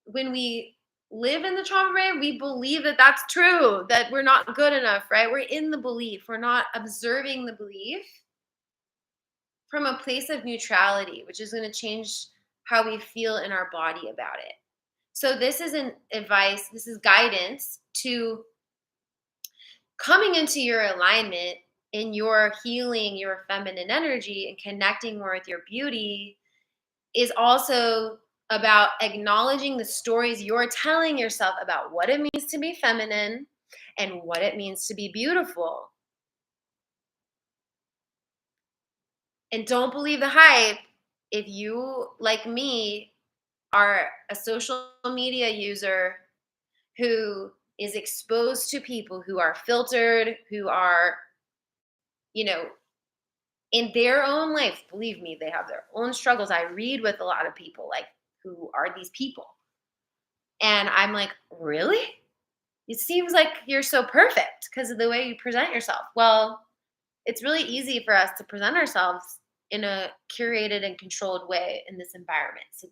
when we live in the trauma brain, we believe that that's true, that we're not good enough, right? We're in the belief. We're not observing the belief from a place of neutrality, which is going to change how we feel in our body about it. So this is an advice, this is guidance to coming into your alignment in your healing, your feminine energy and connecting more with your beauty is also about acknowledging the stories you're telling yourself about what it means to be feminine and what it means to be beautiful. And don't believe the hype. If you, like me, are a social media user who is exposed to people who are filtered, who are, you know, in their own life, believe me, they have their own struggles. I read with a lot of people like, who are these people? And I'm like, really? It seems like you're so perfect because of the way you present yourself. Well, it's really easy for us to present ourselves in a curated and controlled way in this environment. So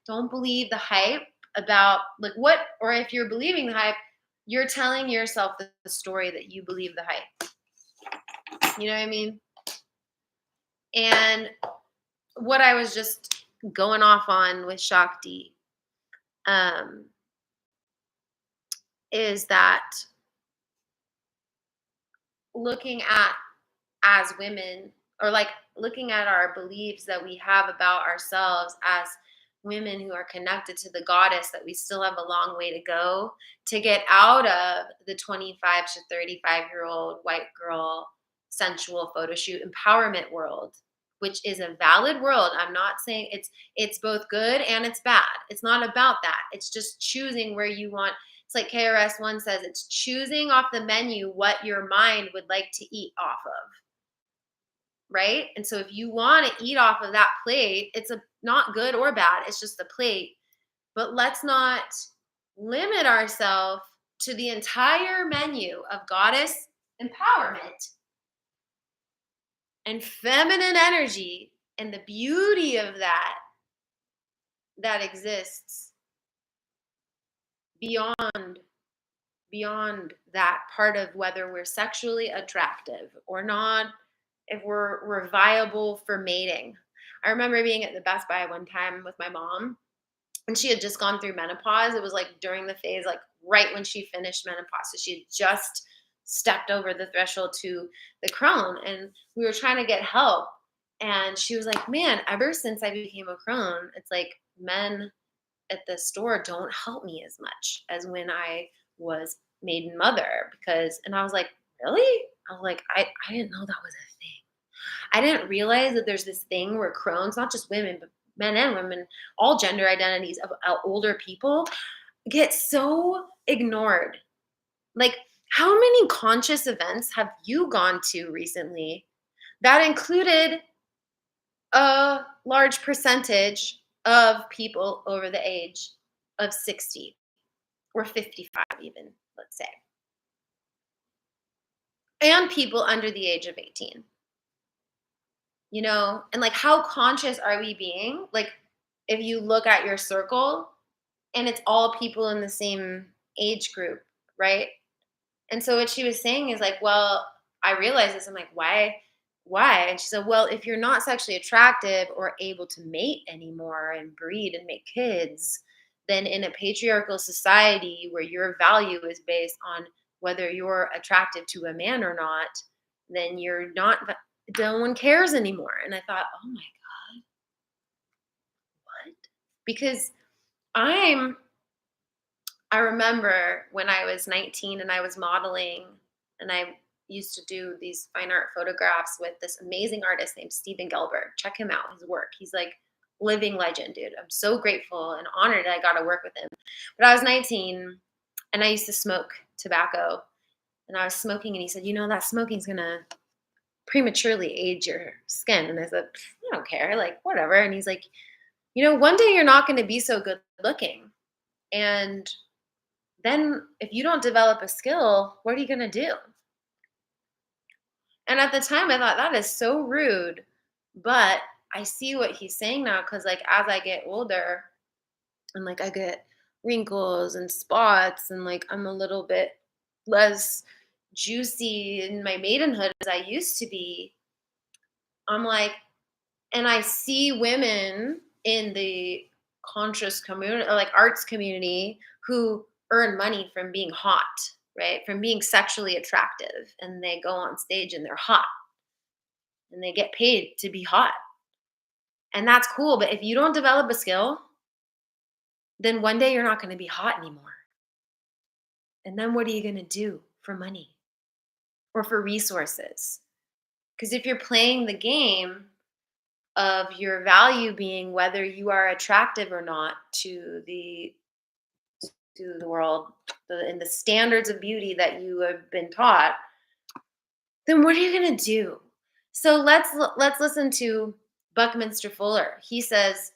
don't believe the hype about like what, or if you're believing the hype, you're telling yourself the story that you believe the hype. You know what I mean? And what I was just going off on with Shakti um, is that looking at as women, or like looking at our beliefs that we have about ourselves as women who are connected to the goddess, that we still have a long way to go to get out of the 25 to 35-year-old white girl sensual photo shoot empowerment world, which is a valid world. I'm not saying it's both good and it's bad. It's not about that. It's just choosing where you want. It's like KRS-One says, it's choosing off the menu what your mind would like to eat off of, right? And so if you want to eat off of that plate, it's not good or bad. It's just a plate. But let's not limit ourselves to the entire menu of goddess empowerment and feminine energy and the beauty of that exists beyond that part of whether we're sexually attractive or not, if we're viable for mating. I remember being at the Best Buy one time with my mom, and she had just gone through menopause. It was like during the phase, like right when she finished menopause. So she had just stepped over the threshold to the crone, and we were trying to get help. And she was like, man, ever since I became a crone, it's like men at the store don't help me as much as when I was maiden mother. And I was like, really? I was like, I didn't know that was a thing. I didn't realize that there's this thing where crones, not just women, but men and women, all gender identities of older people get so ignored. Like, how many conscious events have you gone to recently that included a large percentage of people over the age of 60 or 55 even, let's say, and people under the age of 18. And like how conscious are we being? Like if you look at your circle and it's all people in the same age group, right? And so what she was saying is like, well, I realized this. I'm like, why? Why? And she said, well, if you're not sexually attractive or able to mate anymore and breed and make kids, then in a patriarchal society where your value is based on whether you're attractive to a man or not, then you're not, no one cares anymore. And I thought, oh my God, what? Because I'm I remember when I was 19 and I was modeling and I used to do these fine art photographs with this amazing artist named Steven Gelber. Check him out, his work. He's like living legend, dude. I'm so grateful and honored that I got to work with him. But I was 19 and I used to smoke tobacco and I was smoking and he said, that smoking's going to prematurely age your skin. And I said, I don't care, like whatever. And he's like, one day you're not going to be so good looking. And then if you don't develop a skill, what are you going to do? And at the time, I thought that is so rude. But I see what he's saying now because, like, as I get older and like I get wrinkles and spots and like I'm a little bit less juicy in my maidenhood as I used to be, I'm like, and I see women in the conscious community, like arts community, who earn money from being hot, right? From being sexually attractive. And they go on stage and they're hot and they get paid to be hot. And that's cool. But if you don't develop a skill, then one day you're not going to be hot anymore. And then what are you going to do for money or for resources? Because if you're playing the game of your value being whether you are attractive or not to the world, and the standards of beauty that you have been taught, then what are you going to do? So let's listen to Buckminster Fuller. He says,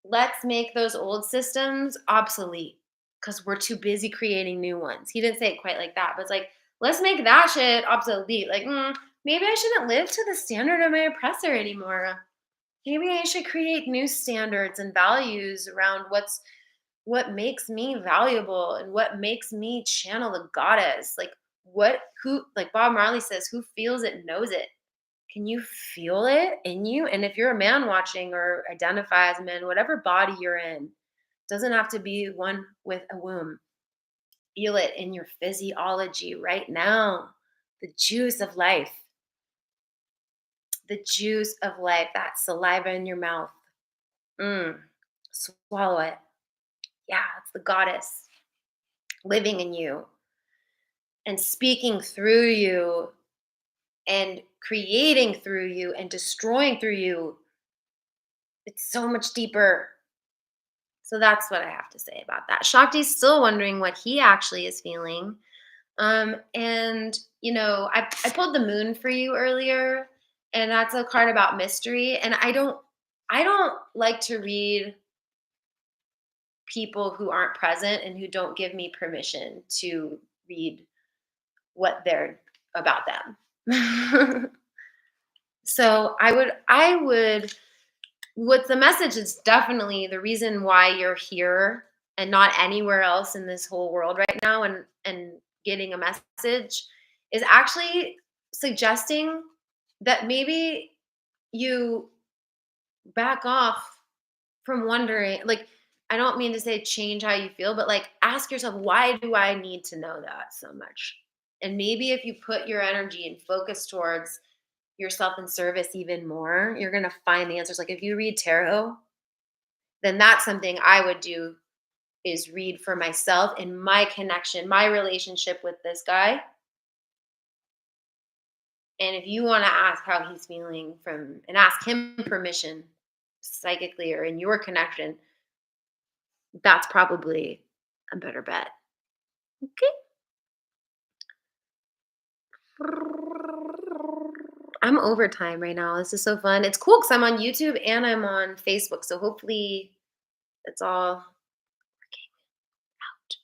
let's make those old systems obsolete because we're too busy creating new ones. He didn't say it quite like that, but it's like, let's make that shit obsolete. Like, maybe I shouldn't live to the standard of my oppressor anymore. Maybe I should create new standards and values around what makes me valuable and what makes me channel the goddess. Like like Bob Marley says, who feels it knows it. Can you feel it in you? And if you're a man watching or identify as a man, whatever body you're in, doesn't have to be one with a womb. Feel it in your physiology right now. The juice of life. The juice of life, that saliva in your mouth. Swallow it. Yeah, it's the goddess living in you and speaking through you and creating through you and destroying through you. It's so much deeper. So that's what I have to say about that. Shakti's still wondering what he actually is feeling. And I pulled the moon for you earlier, and that's a card about mystery. And I don't like to read people who aren't present and who don't give me permission to read what they're about them. So I would what the message is definitely the reason why you're here and not anywhere else in this whole world right now and getting a message is actually suggesting that maybe you back off from wondering, like, I don't mean to say change how you feel, but like ask yourself, why do I need to know that so much? And maybe if you put your energy and focus towards yourself in service even more, you're going to find the answers. Like if you read tarot, then that's something I would do, is read for myself in my connection, my relationship with this guy. And if you want to ask how he's feeling and ask him permission psychically or in your connection, that's probably a better bet. Okay. I'm overtime right now. This is so fun. It's cool because I'm on YouTube and I'm on Facebook. So hopefully it's all working out.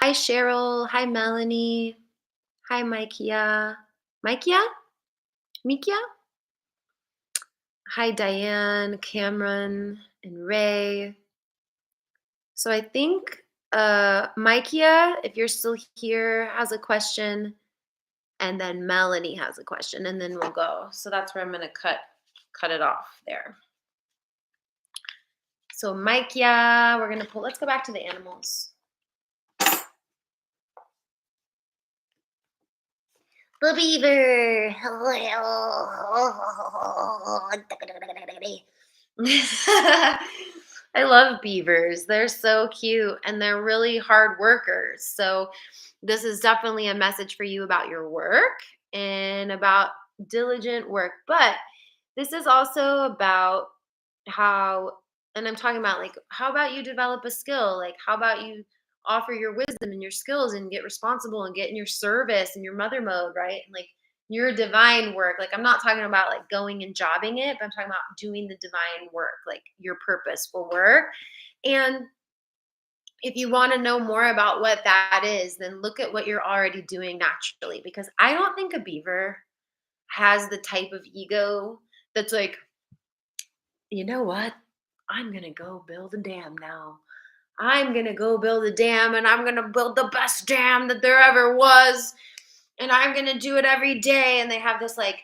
Hi, Cheryl. Hi, Melanie. Hi, Maikia. Maikia? Mikia? Hi, Diane, Cameron, and Ray. So I think Maikia, if you're still here, has a question, and then Melanie has a question, and then we'll go. So that's where I'm gonna cut it off there. So Maikia, we're gonna pull. Let's go back to the animals. The beaver. I love beavers. They're so cute and they're really hard workers. So, this is definitely a message for you about your work and about diligent work. But this is also about how, and I'm talking about like, how about you develop a skill? Like, how about you offer your wisdom and your skills and get responsible and get in your service and your mother mode, right? And like, your divine work. Like, I'm not talking about like going and jobbing it, but I'm talking about doing the divine work, like your purposeful work. And if you want to know more about what that is, then look at what you're already doing naturally. Because I don't think a beaver has the type of ego that's like, you know what? I'm going to go build a dam now. I'm going to go build a dam and I'm going to build the best dam that there ever was. And I'm going to do it every day. And they have this like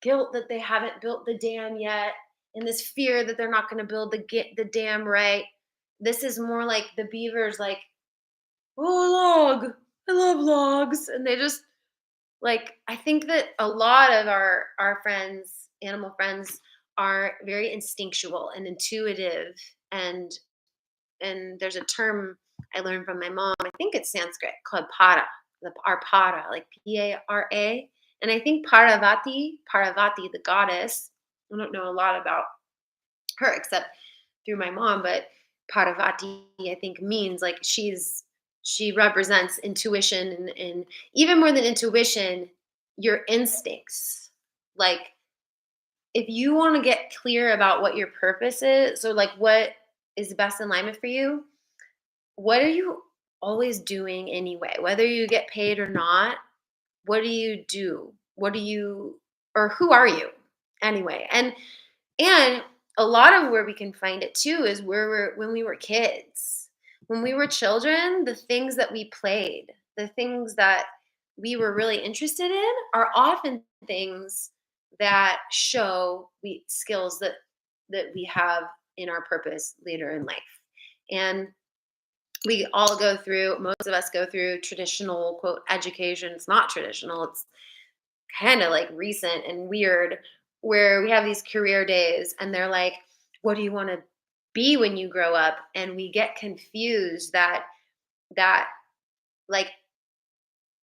guilt that they haven't built the dam yet and this fear that they're not going to build the dam right. This is more like the beavers like, oh, log. I love logs. And they just like, I think that a lot of our friends, animal friends, are very instinctual and intuitive, and there's a term I learned from my mom. I think it's Sanskrit called para, our para, like Para. And I think Parvati, the goddess. I don't know a lot about her except through my mom, but Parvati, I think, means like she represents intuition and even more than intuition, your instincts. Like if you want to get clear about what your purpose is, so like what is best in alignment for you, what are you always doing anyway? Whether you get paid or not, what do you do? What do you or who are you anyway? And a lot of where we can find it too is when we were kids. When we were children, the things that we played, the things that we were really interested in are often things that show we skills that we have in our purpose later in life. And we all go through, most of us go through traditional quote education. It's not traditional, it's kind of like recent and weird where we have these career days and they're like, what do you want to be when you grow up? And we get confused that like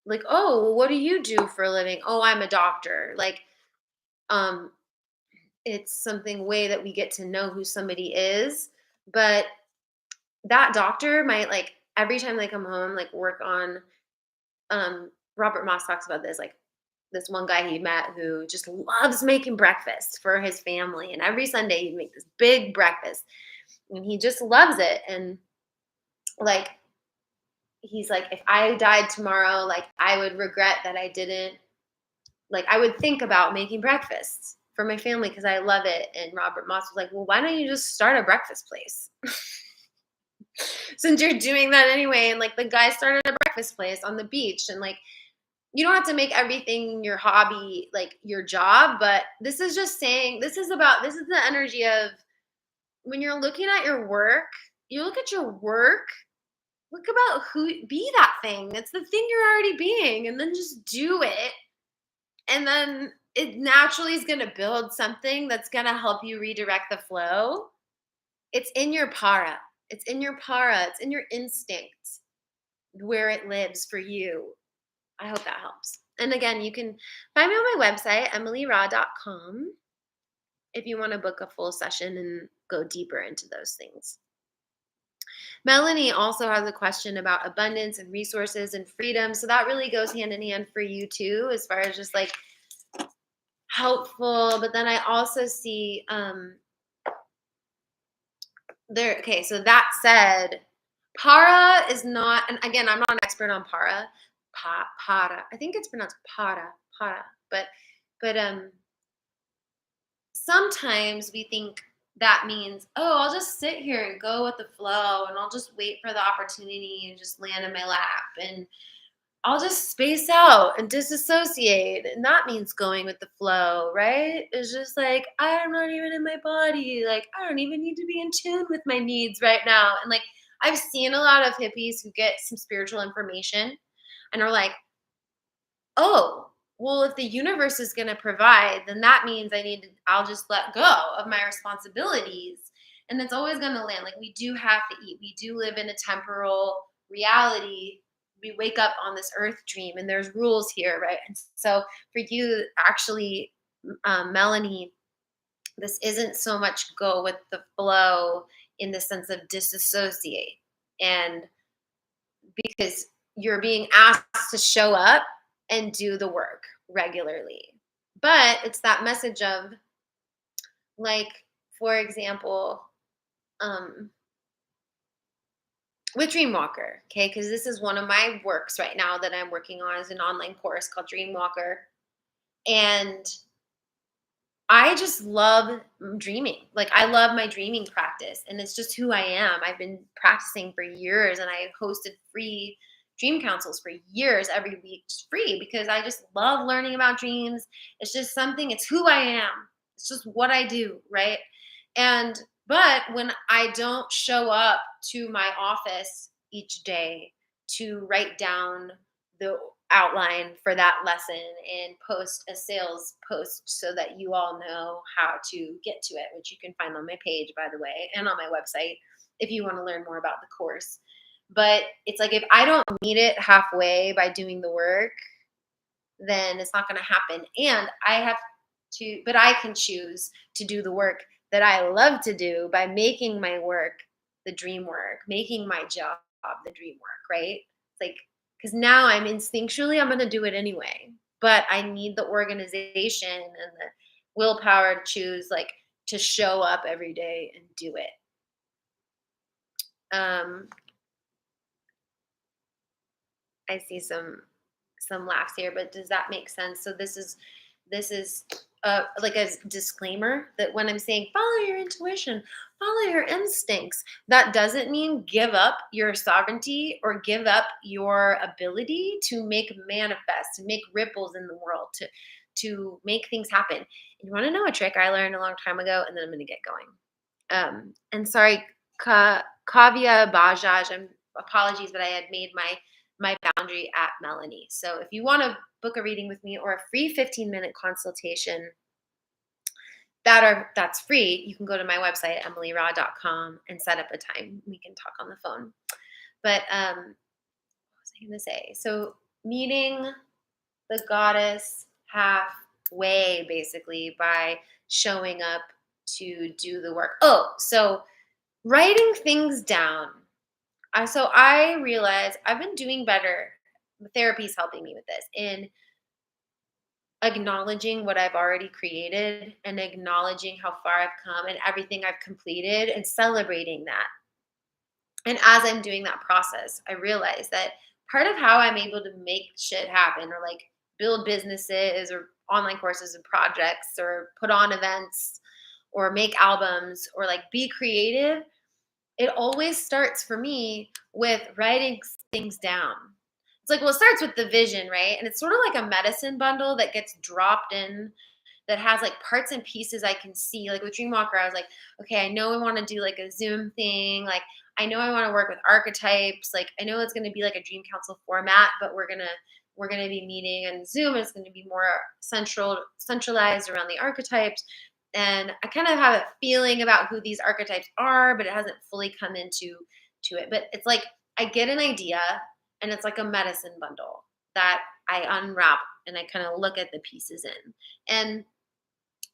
oh, well, what do you do for a living? Oh, I'm a doctor. Like um it's something way that we get to know who somebody is, but that doctor might like every time they come home like work on Robert Moss talks about this like this one guy he met who just loves making breakfast for his family. And every Sunday he'd make this big breakfast and he just loves it. And like, he's like, if I died tomorrow, like I would regret that I didn't, like, I would think about making breakfast for my family because I love it. And Robert Moss was like, well, why don't you just start a breakfast place? Since you're doing that anyway. And like the guy started a breakfast place on the beach and like, you don't have to make everything your hobby like your job, but this is just saying this is the energy of when you're looking at your work, you look at your work, look about who be that thing. It's the thing you're already being, and then just do it. And then it naturally is gonna build something that's gonna help you redirect the flow. It's in your para. It's in your para. It's in your instinct where it lives for you. I hope that helps. And again, you can find me on my website, emilyra.com, if you want to book a full session and go deeper into those things. Melanie also has a question about abundance and resources and freedom. So that really goes hand in hand for you too, as far as just like helpful, but then I also see there okay, so that said, para is not, and again, I'm not an expert on para. Para. I think it's pronounced para, but but sometimes we think that means, oh, I'll just sit here and go with the flow and I'll just wait for the opportunity and just land in my lap and I'll just space out and disassociate. And that means going with the flow, right? It's just like, I'm not even in my body. Like, I don't even need to be in tune with my needs right now. And like, I've seen a lot of hippies who get some spiritual information and are like, oh, well, if the universe is going to provide, then that means I'll just let go of my responsibilities. And it's always going to land. Like, we do have to eat. We do live in a temporal reality. We wake up on this earth dream, and there's rules here, right? And so, for you, actually, Melanie, this isn't so much go with the flow in the sense of disassociate. And because you're being asked to show up and do the work regularly. But it's that message of, like, for example, um, with Dreamwalker, okay, because this is one of my works right now that I'm working on is an online course called Dreamwalker. And I just love dreaming. Like, I love my dreaming practice, and it's just who I am. I've been practicing for years, and I hosted free dream councils for years every week, just free, because I just love learning about dreams. It's just something, it's who I am. It's just what I do, right? And, but when I don't show up to my office each day to write down the outline for that lesson and post a sales post so that you all know how to get to it, which you can find on my page, by the way, and on my website if you want to learn more about the course. But it's like, if I don't meet it halfway by doing the work, then it's not going to happen. And but I can choose to do the work that I love to do by making my work the dream work, making my job the dream work, right? It's like, because now I'm going to do it anyway, but I need the organization and the willpower to choose, like, to show up every day and do it. Um, I see some laughs here, but does that make sense? So this is like a disclaimer that when I'm saying follow your intuition, follow your instincts, that doesn't mean give up your sovereignty or give up your ability to make manifest, to make ripples in the world, to make things happen. You want to know a trick I learned a long time ago, and then I'm going to get going. And sorry, Kavya Bajaj. Apologies, but I had made my boundary at Melanie. So if you want to book a reading with me or a free 15-minute consultation, that's free, you can go to my website, emilyraw.com, and set up a time. We can talk on the phone. But what was I going to say? So meeting the goddess halfway, basically, by showing up to do the work. Oh, so writing things down. So I realized I've been doing better. Therapy is helping me with this, in acknowledging what I've already created and acknowledging how far I've come and everything I've completed and celebrating that. And as I'm doing that process, I realize that part of how I'm able to make shit happen, or like build businesses or online courses and projects or put on events or make albums or like be creative, it always starts for me with writing things down. It's like, well, it starts with the vision, right? And it's sort of like a medicine bundle that gets dropped in, that has like parts and pieces I can see. Like with Dreamwalker, I was like, okay, I know I want to do like a Zoom thing. Like, I know I want to work with archetypes. Like, I know it's going to be like a dream council format, but we're gonna be meeting on Zoom. It's going to be more centralized around the archetypes. And I kind of have a feeling about who these archetypes are, but it hasn't fully come into it. But it's like I get an idea, and it's like a medicine bundle that I unwrap and I kind of look at the pieces in. And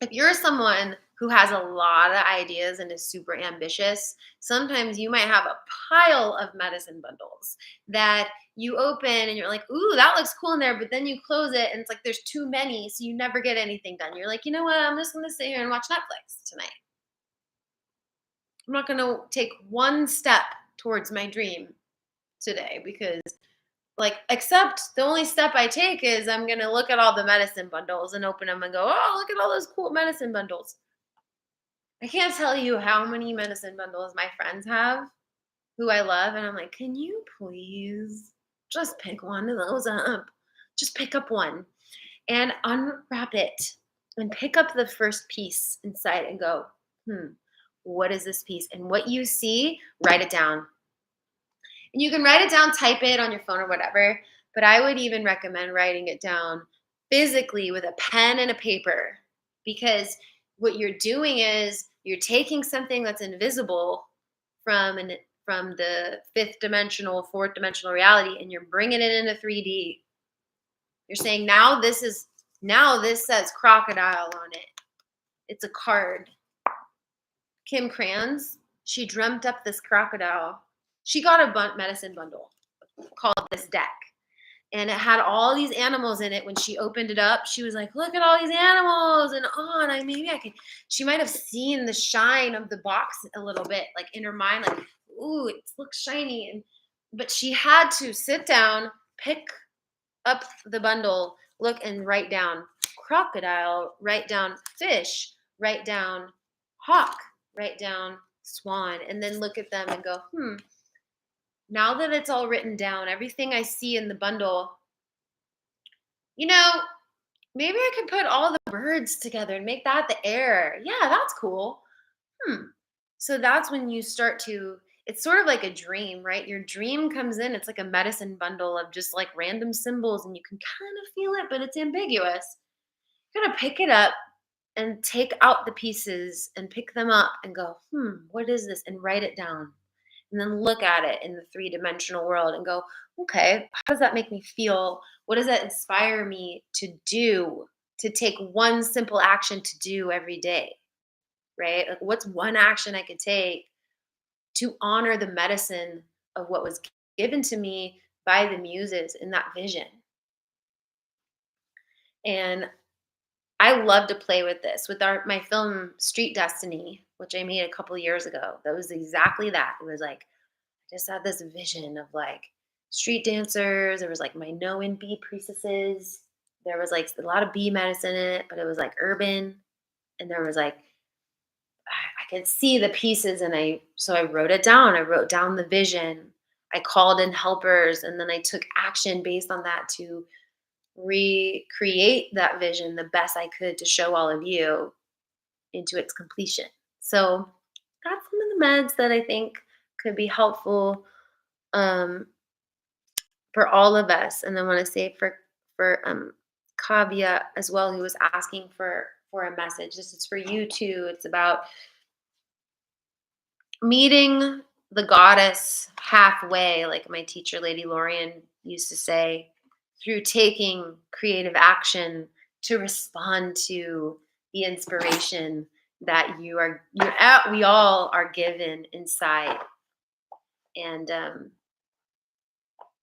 if you're someone who has a lot of ideas and is super ambitious, sometimes you might have a pile of medicine bundles that you open and you're like, ooh, that looks cool in there. But then you close it and it's like there's too many. So you never get anything done. You're like, you know what? I'm just going to sit here and watch Netflix tonight. I'm not going to take one step towards my dream today because like, except the only step I take is I'm gonna look at all the medicine bundles and open them and go, oh, look at all those cool medicine bundles. I can't tell you how many medicine bundles my friends have who I love, and I'm like, can you please just pick one of those up? Just pick up one and unwrap it and pick up the first piece inside and go, what is this piece? And what you see, write it down. And you can write it down, type it on your phone or whatever, but I would even recommend writing it down physically with a pen and a paper because what you're doing is you're taking something that's invisible from from the fifth dimensional, fourth dimensional reality and you're bringing it into 3D. You're saying now this says crocodile on it. It's a card. Kim Kranz, she dreamt up this crocodile. She got a medicine bundle called this deck. And it had all these animals in it. When she opened it up, she was like, look at all these animals. And maybe I could. She might have seen the shine of the box a little bit, like in her mind, like, ooh, it looks shiny. But she had to sit down, pick up the bundle, look and write down crocodile, write down fish, write down hawk, write down swan, and then look at them and go, now that it's all written down, everything I see in the bundle, maybe I could put all the birds together and make that the air. Yeah, that's cool. So that's when you start to, it's sort of like a dream, right? Your dream comes in, it's like a medicine bundle of just like random symbols, and you can kind of feel it, but it's ambiguous. You're going to pick it up and take out the pieces and pick them up and go, what is this? And write it down. And then look at it in the three-dimensional world and go, okay, how does that make me feel? What does that inspire me to do, to take one simple action to do every day, right? Like, what's one action I could take to honor the medicine of what was given to me by the muses in that vision? And I love to play with this with my film Street Destiny, which I made a couple years ago. That was exactly that. It was like I just had this vision of like street dancers. There was like my Minoan bee priestesses. There was like a lot of bee medicine in it, but it was like urban. And there was like I could see the pieces, and I wrote it down. I wrote down the vision. I called in helpers, and then I took action based on that to recreate that vision the best I could to show all of you into its completion. So that's some of the meds that I think could be helpful for all of us. And I want to say for Kavya as well, who was asking for a message. This is for you too. It's about meeting the goddess halfway, like my teacher, Lady Lorian, used to say, through taking creative action to respond to the inspiration that we all are given inside, and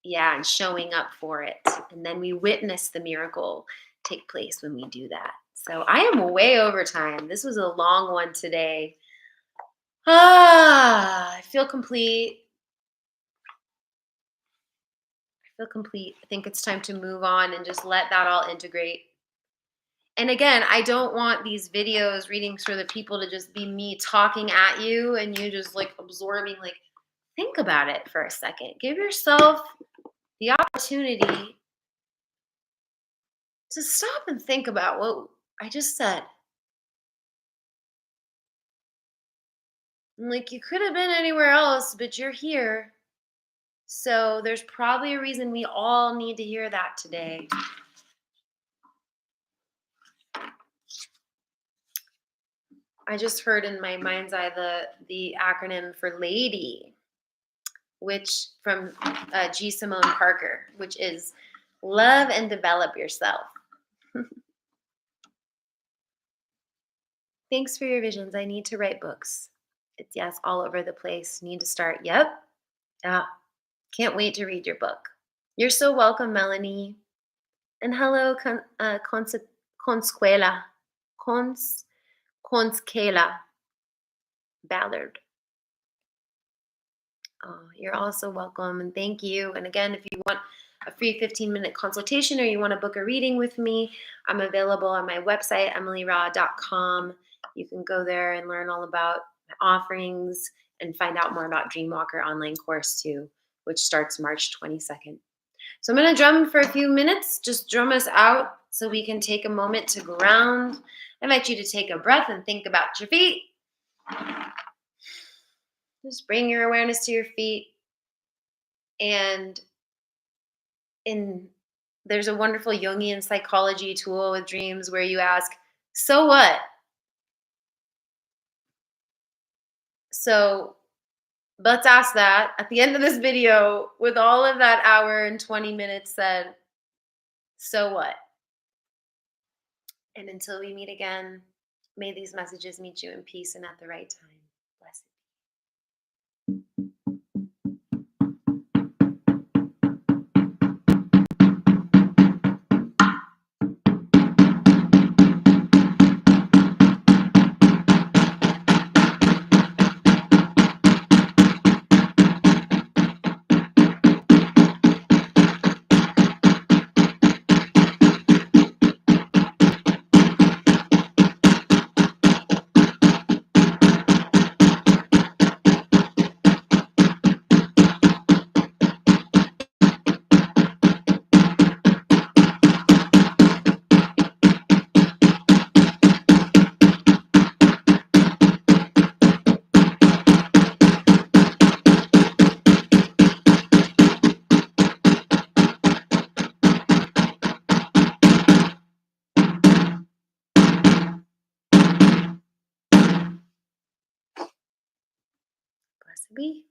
and showing up for it, and then we witness the miracle take place when we do that. So I am way over time. This was a long one today. I feel complete. I think it's time to move on and just let that all integrate. And again, I don't want these videos, readings for the people, to just be me talking at you and you just like absorbing. Like, think about it for a second. Give yourself the opportunity to stop and think about what I just said. Like, you could have been anywhere else, but you're here. So there's probably a reason we all need to hear that today. I just heard in my mind's eye the acronym for LADY, which from G. Simone Parker, which is love and develop yourself. Thanks for your visions. I need to write books. It's yes, all over the place. Need to start. Yep. Yeah. Can't wait to read your book. You're so welcome, Melanie. And hello, Consquela. Consquela Ballard. Oh, you're also welcome and thank you. And again, if you want a free 15-minute consultation or you want to book a reading with me, I'm available on my website, emilyra.com. You can go there and learn all about my offerings and find out more about Dreamwalker online course too, which starts March 22nd. So I'm going to drum for a few minutes. Just drum us out so we can take a moment to ground. I invite you to take a breath and think about your feet. Just bring your awareness to your feet. And there's a wonderful Jungian psychology tool with dreams where you ask, so what? So let's ask that at the end of this video with all of that hour and 20 minutes said, so what? And until we meet again, may these messages meet you in peace and at the right time. Blessed. Blessed be.